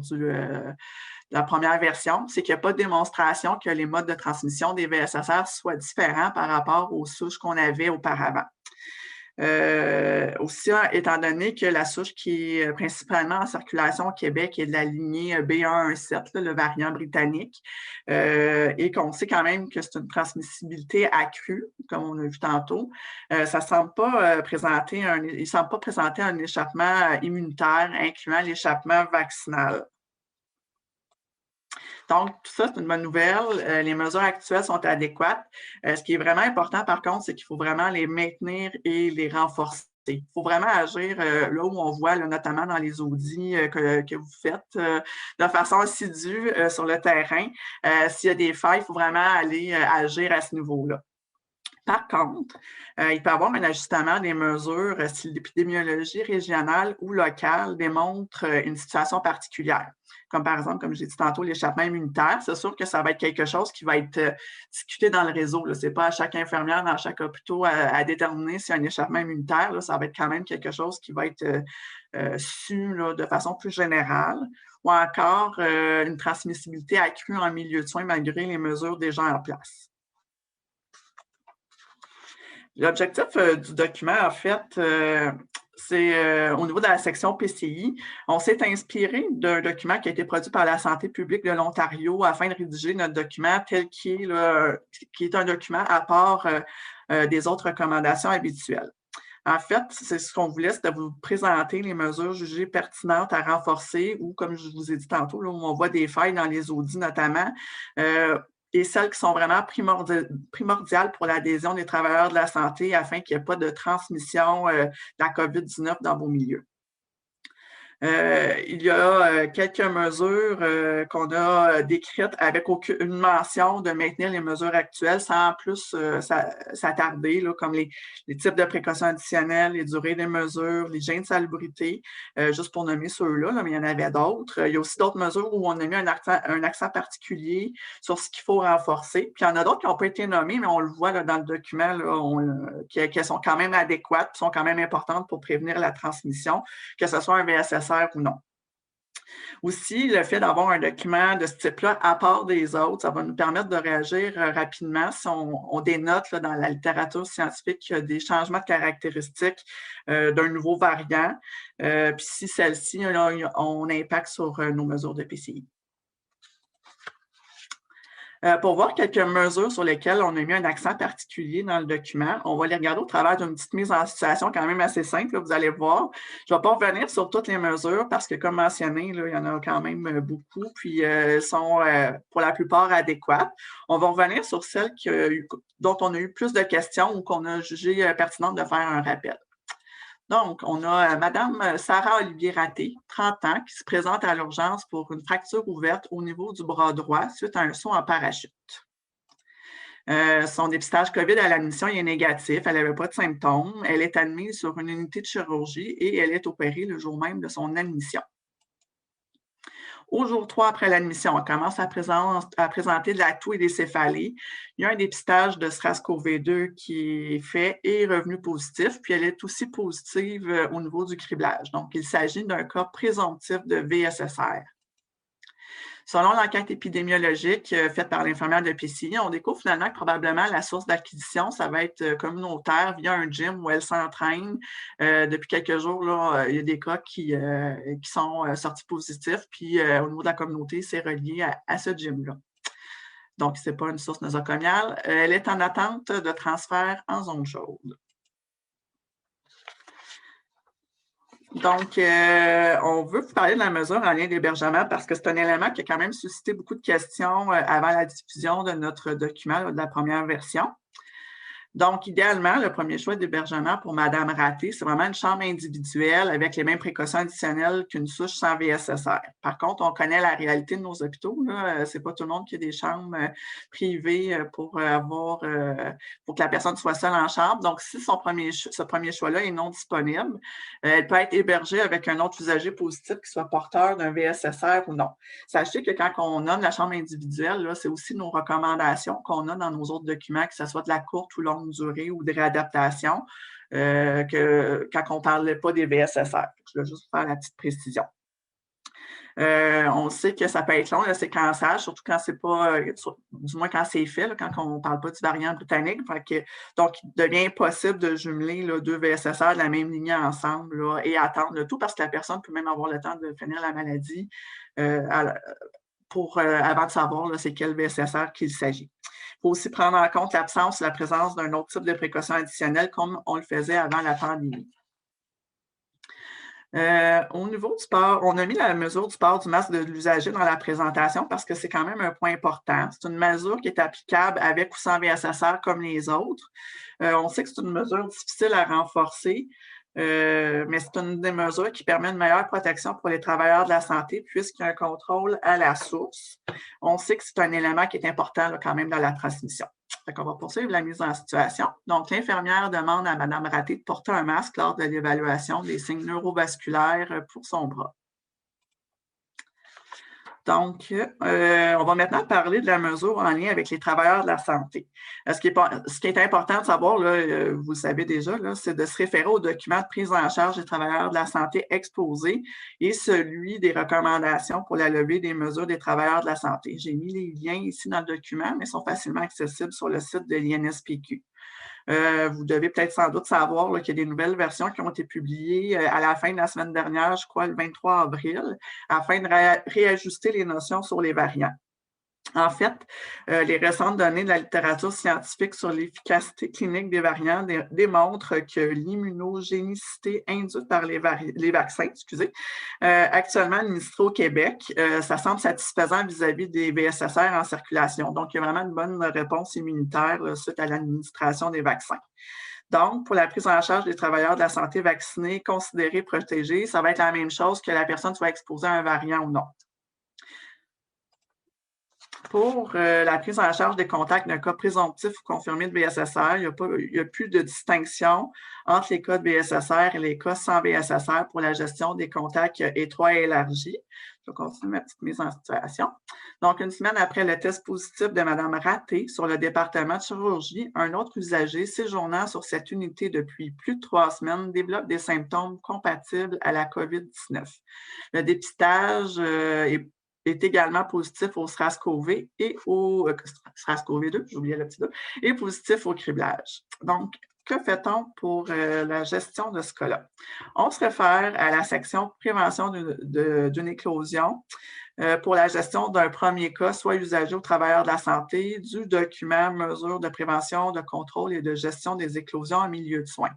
la première version, c'est qu'il n'y a pas de démonstration que les modes de transmission des VSSR soient différents par rapport aux souches qu'on avait auparavant. Aussi, étant donné que la souche qui est principalement en circulation au Québec est de la lignée B117, là, le variant britannique, et qu'on sait quand même que c'est une transmissibilité accrue, comme on a vu tantôt, ça ne semble pas présenter un échappement immunitaire incluant l'échappement vaccinal. Donc, tout ça, c'est une bonne nouvelle. Les mesures actuelles sont adéquates. Ce qui est vraiment important, par contre, c'est qu'il faut vraiment les maintenir et les renforcer. Il faut vraiment agir là où on voit, là, notamment dans les audits que vous faites de façon assidue sur le terrain. S'il y a des failles, il faut vraiment aller agir à ce niveau-là. Par contre, il peut y avoir un ajustement des mesures si l'épidémiologie régionale ou locale démontre une situation particulière. Comme par exemple, comme j'ai dit tantôt, l'échappement immunitaire. C'est sûr que ça va être quelque chose qui va être discuté dans le réseau. Ce n'est pas à chaque infirmière dans chaque hôpital à déterminer s'il y a un échappement immunitaire. Là, ça va être quand même quelque chose qui va être su là, de façon plus générale. Ou encore une transmissibilité accrue en milieu de soins malgré les mesures déjà en place. L'objectif du document, en fait, c'est au niveau de la section PCI, on s'est inspiré d'un document qui a été produit par la Santé publique de l'Ontario afin de rédiger notre document tel qui est un document à part des autres recommandations habituelles. En fait, c'est ce qu'on voulait, c'est de vous présenter les mesures jugées pertinentes à renforcer ou, comme je vous ai dit tantôt, là, où on voit des failles dans les audits notamment, et celles qui sont vraiment primordiales pour l'adhésion des travailleurs de la santé afin qu'il n'y ait pas de transmission de la COVID-19 dans vos milieux. Il y a quelques mesures qu'on a décrites avec une mention de maintenir les mesures actuelles sans plus s'attarder, comme les types de précautions additionnelles, les durées des mesures, l'hygiène de salubrité, juste pour nommer ceux-là, mais il y en avait d'autres. Il y a aussi d'autres mesures où on a mis un accent particulier sur ce qu'il faut renforcer. Puis il y en a d'autres qui n'ont pas été nommées, mais on le voit là, dans le document, qui sont quand même adéquates, qui sont quand même importantes pour prévenir la transmission, que ce soit un VSSR ou non. Aussi, le fait d'avoir un document de ce type-là à part des autres, ça va nous permettre de réagir rapidement si on dénote là, dans la littérature scientifique des changements de caractéristiques d'un nouveau variant, puis si celle-ci ont un impact sur nos mesures de PCI. Pour voir quelques mesures sur lesquelles on a mis un accent particulier dans le document, on va les regarder au travers d'une petite mise en situation quand même assez simple, là, vous allez voir. Je ne vais pas revenir sur toutes les mesures parce que, comme mentionné, là, il y en a quand même beaucoup, puis elles sont pour la plupart adéquates. On va revenir sur celles dont on a eu plus de questions ou qu'on a jugé pertinente de faire un rappel. Donc, on a Mme Sarah Olivier-Raté, 30 ans, qui se présente à l'urgence pour une fracture ouverte au niveau du bras droit suite à un saut en parachute. Son dépistage COVID à l'admission est négatif, elle n'avait pas de symptômes, elle est admise sur une unité de chirurgie et elle est opérée le jour même de son admission. Au jour 3 après l'admission, on commence à présenter de la toux et des céphalées. Il y a un dépistage de SRAS-CoV-2 qui est fait et est revenu positif, puis elle est aussi positive au niveau du criblage. Donc, il s'agit d'un cas présomptif de VSSR. Selon l'enquête épidémiologique faite par l'infirmière de PCI, on découvre finalement que probablement la source d'acquisition, ça va être communautaire via un gym où elle s'entraîne. Depuis quelques jours, là, il y a des cas qui sont sortis positifs, puis au niveau de la communauté, c'est relié à ce gym-là. Donc, ce n'est pas une source nosocomiale. Elle est en attente de transfert en zone chaude. Donc, on veut vous parler de la mesure en lien d'hébergement parce que c'est un élément qui a quand même suscité beaucoup de questions avant la diffusion de notre document, de la première version. Donc, idéalement, le premier choix d'hébergement pour Mme Raté, c'est vraiment une chambre individuelle avec les mêmes précautions additionnelles qu'une souche sans VSSR. Par contre, on connaît la réalité de nos hôpitaux. Ce n'est pas tout le monde qui a des chambres privées pour que la personne soit seule en chambre. Donc, si ce premier choix-là est non disponible, elle peut être hébergée avec un autre usager positif qui soit porteur d'un VSSR ou non. Sachez que quand on nomme la chambre individuelle, c'est aussi nos recommandations qu'on a dans nos autres documents, que ce soit de la courte ou longue durée ou de réadaptation, quand on ne parlait pas des VSSR. Je vais juste faire la petite précision. On sait que ça peut être long, le séquençage, surtout quand c'est pas, du moins quand c'est fait, là, quand on ne parle pas du variant britannique. Donc, il devient impossible de jumeler là, 2 VSSR de la même lignée ensemble là, et attendre le tout parce que la personne peut même avoir le temps de finir la maladie avant de savoir là, c'est quel VSSR qu'il s'agit. Il faut aussi prendre en compte l'absence ou la présence d'un autre type de précaution additionnelle comme on le faisait avant la pandémie. Au niveau du port, on a mis la mesure du port du masque de l'usager dans la présentation parce que c'est quand même un point important. C'est une mesure qui est applicable avec ou sans VSSR comme les autres. On sait que c'est une mesure difficile à renforcer, mais c'est une des mesures qui permet une meilleure protection pour les travailleurs de la santé puisqu'il y a un contrôle à la source. On sait que c'est un élément qui est important là, quand même dans la transmission. On va poursuivre la mise en situation. Donc, l'infirmière demande à Mme Raté de porter un masque lors de l'évaluation des signes neurovasculaires pour son bras. Donc, on va maintenant parler de la mesure en lien avec les travailleurs de la santé. Ce qui est important de savoir, là, vous le savez déjà, c'est de se référer au document de prise en charge des travailleurs de la santé exposé et celui des recommandations pour la levée des mesures des travailleurs de la santé. J'ai mis les liens ici dans le document, mais ils sont facilement accessibles sur le site de l'INSPQ. Vous devez peut-être sans doute savoir qu'il y a des nouvelles versions qui ont été publiées à la fin de la semaine dernière, je crois le 23 avril, afin de réajuster les notions sur les variants. En fait, les récentes données de la littérature scientifique sur l'efficacité clinique des variants démontrent que l'immunogénicité induite par les vaccins, actuellement administrés au Québec, ça semble satisfaisant vis-à-vis des BSSR en circulation. Donc, il y a vraiment une bonne réponse immunitaire suite à l'administration des vaccins. Donc, pour la prise en charge des travailleurs de la santé vaccinés, considérés protégés, ça va être la même chose que la personne soit exposée à un variant ou non. Pour la prise en charge des contacts d'un cas présomptif ou confirmé de BSSR, il n'y a plus de distinction entre les cas de BSSR et les cas sans BSSR pour la gestion des contacts étroits et élargis. Je vais continuer ma petite mise en situation. Donc, une semaine après le test positif de Mme Raté sur le département de chirurgie, un autre usager séjournant sur cette unité depuis plus de 3 semaines développe des symptômes compatibles à la COVID-19. Le dépistage est également positif au SRAS-CoV et au SRAS-CoV-2, j'oubliais le petit 2, et positif au criblage. Donc, que fait-on pour la gestion de ce cas-là? On se réfère à la section prévention d'une éclosion pour la gestion d'un premier cas, soit usager ou travailleur de la santé, du document mesures de prévention, de contrôle et de gestion des éclosions en milieu de soins.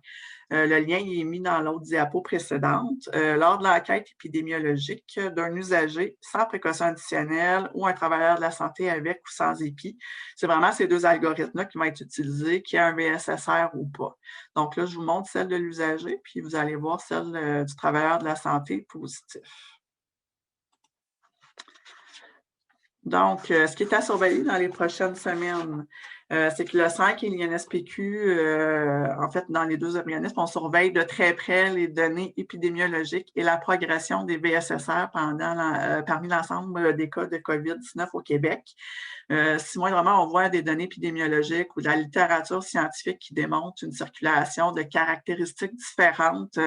Le lien est mis dans l'autre diapo précédente. Lors de l'enquête épidémiologique d'un usager sans précaution additionnelle ou un travailleur de la santé avec ou sans épi, c'est vraiment ces deux algorithmes-là qui vont être utilisés, qu'il y ait un BSSR ou pas. Donc là, je vous montre celle de l'usager, puis vous allez voir celle du travailleur de la santé positif. Donc, ce qui est à surveiller dans les prochaines semaines, c'est que le SAC et l'INSPQ, en fait, dans les deux organismes, on surveille de très près les données épidémiologiques et la progression des BSSR parmi l'ensemble des cas de COVID-19 au Québec. Si moindrement on voit des données épidémiologiques ou de la littérature scientifique qui démontre une circulation de caractéristiques différentes,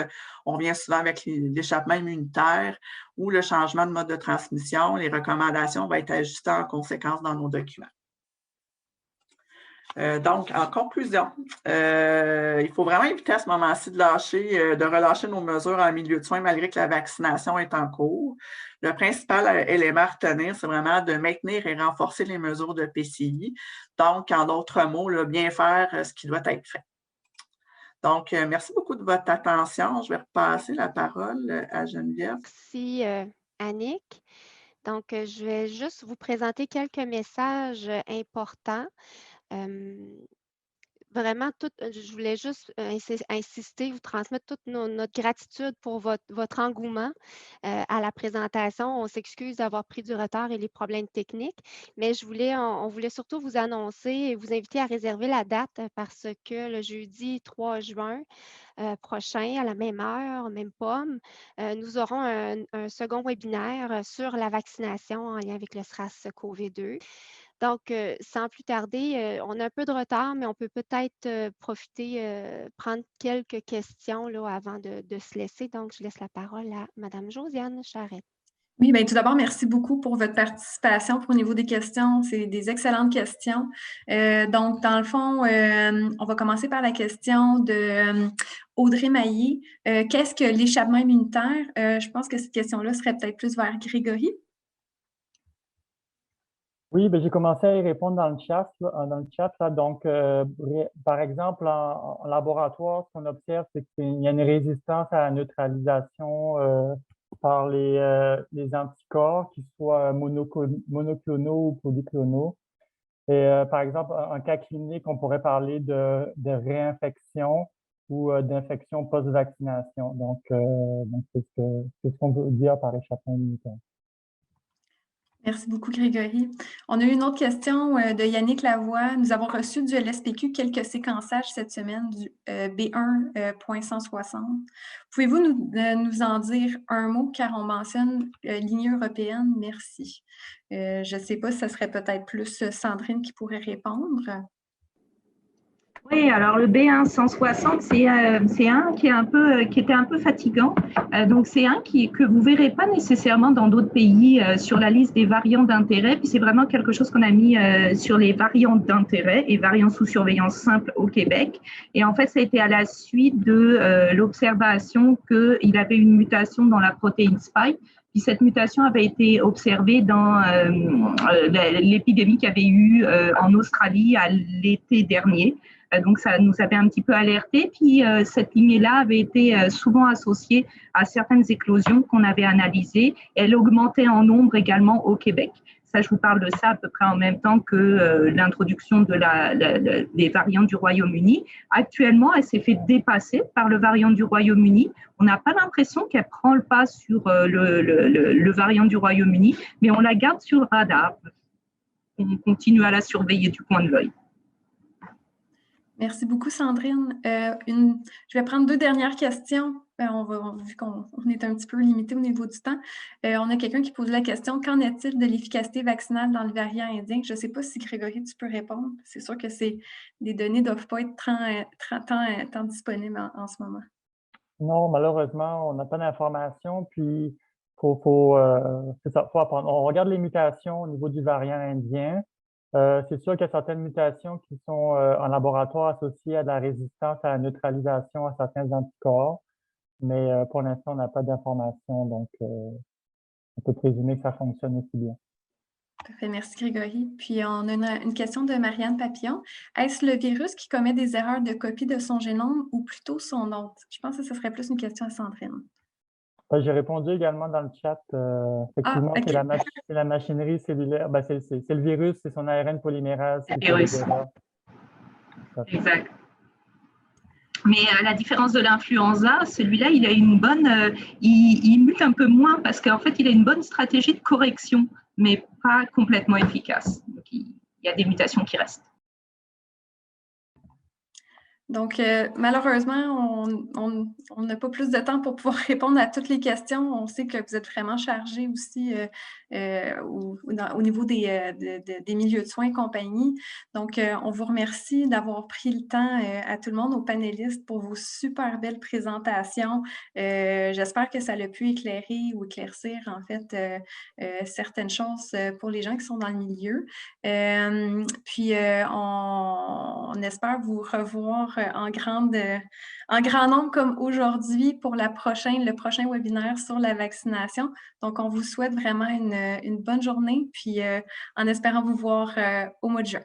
on vient souvent avec l'échappement immunitaire ou le changement de mode de transmission, les recommandations vont être ajustées en conséquence dans nos documents. Donc, en conclusion, il faut vraiment éviter à ce moment-ci de relâcher nos mesures en milieu de soins malgré que la vaccination est en cours. Le principal élément à retenir, c'est vraiment de maintenir et renforcer les mesures de PCI. Donc, en d'autres mots, bien faire ce qui doit être fait. Donc, merci beaucoup de votre attention. Je vais repasser la parole à Geneviève. Merci, Annick. Donc, je vais juste vous présenter quelques messages importants. Vraiment, je voulais juste insister, vous transmettre toute notre gratitude pour votre engouement à la présentation. On s'excuse d'avoir pris du retard et les problèmes techniques, mais on voulait surtout vous annoncer et vous inviter à réserver la date parce que le jeudi 3 juin prochain, à la même heure, même pomme, nous aurons un second webinaire sur la vaccination en lien avec le SRAS-CoV-2. Donc, sans plus tarder, on a un peu de retard, mais on peut peut-être profiter, prendre quelques questions là, avant de se laisser. Donc, je laisse la parole à Mme Josiane Charette. Oui, bien, tout d'abord, merci beaucoup pour votre participation au niveau des questions. C'est des excellentes questions. Donc, dans le fond, on va commencer par la question de Audrey Maillé. Qu'est-ce que l'échappement immunitaire? Je pense que cette question-là serait peut-être plus vers Grégory. Oui, ben, j'ai commencé à y répondre dans le chat. Donc, par exemple, en laboratoire, ce qu'on observe, c'est qu'il y a une résistance à la neutralisation par les anticorps, qu'ils soient monoclonaux ou polyclonaux. Et par exemple, en cas clinique, on pourrait parler de réinfection ou d'infection post-vaccination. Donc, c'est ce qu'on peut dire par échappement immunitaire. Merci beaucoup, Grégory. On a eu une autre question de Yannick Lavoie. Nous avons reçu du LSPQ quelques séquençages cette semaine du B1.160. Pouvez-vous nous en dire un mot car on mentionne lignée européenne? Merci. Je ne sais pas si ce serait peut-être plus Sandrine qui pourrait répondre. Oui, alors le B1-160, c'est un qui était un peu fatigant. Donc c'est un que vous verrez pas nécessairement dans d'autres pays sur la liste des variants d'intérêt. Puis c'est vraiment quelque chose qu'on a mis sur les variants d'intérêt et variants sous surveillance simple au Québec. Et en fait, ça a été à la suite de l'observation qu'il avait une mutation dans la protéine spike. Puis cette mutation avait été observée dans l'épidémie qu'il y avait eu en Australie à l'été dernier. Donc, ça nous avait un petit peu alerté. Puis, cette lignée-là avait été souvent associée à certaines éclosions qu'on avait analysées. Elle augmentait en nombre également au Québec. Ça, je vous parle de ça à peu près en même temps que l'introduction des variants du Royaume-Uni. Actuellement, elle s'est fait dépasser par le variant du Royaume-Uni. On n'a pas l'impression qu'elle prend le pas sur le variant du Royaume-Uni, mais on la garde sur le radar. On continue à la surveiller du coin de l'œil. Merci beaucoup, Sandrine. Je vais prendre 2 dernières questions. Vu qu'on est un petit peu limité au niveau du temps, on a quelqu'un qui pose la question: qu'en est-il de l'efficacité vaccinale dans le variant indien? Je ne sais pas si, Grégory, tu peux répondre. C'est sûr que les données ne doivent pas être tant disponibles en ce moment. Non, malheureusement, on n'a pas d'informations. Puis, c'est ça, faut apprendre. On regarde les mutations au niveau du variant indien. C'est sûr qu'il y a certaines mutations qui sont en laboratoire associées à de la résistance à la neutralisation à certains anticorps, mais pour l'instant, on n'a pas d'informations, donc on peut présumer que ça fonctionne aussi bien. Parfait, merci Grégory. Puis on a une question de Marianne Papillon. Est-ce le virus qui commet des erreurs de copie de son génome ou plutôt son hôte? Je pense que ce serait plus une question à Sandrine. J'ai répondu également dans le chat. Effectivement, okay. c'est la machinerie cellulaire. Ben, c'est le virus, c'est son ARN polymérase. Exact. Mais à la différence de l'influenza, celui-là, il a une bonne, il mute un peu moins parce qu'en fait, il a une bonne stratégie de correction, mais pas complètement efficace. Donc, il y a des mutations qui restent. Donc, malheureusement, on n'a pas plus de temps pour pouvoir répondre à toutes les questions. On sait que vous êtes vraiment chargés aussi au niveau des milieux de soins et compagnie. Donc, on vous remercie d'avoir pris le temps à tout le monde, aux panélistes, pour vos super belles présentations. J'espère que ça a pu éclairer ou éclaircir, en fait, certaines choses pour les gens qui sont dans le milieu. Puis, on espère vous revoir en grand nombre comme aujourd'hui pour le prochain webinaire sur la vaccination. Donc, on vous souhaite vraiment une bonne journée, puis en espérant vous voir au mois de juin.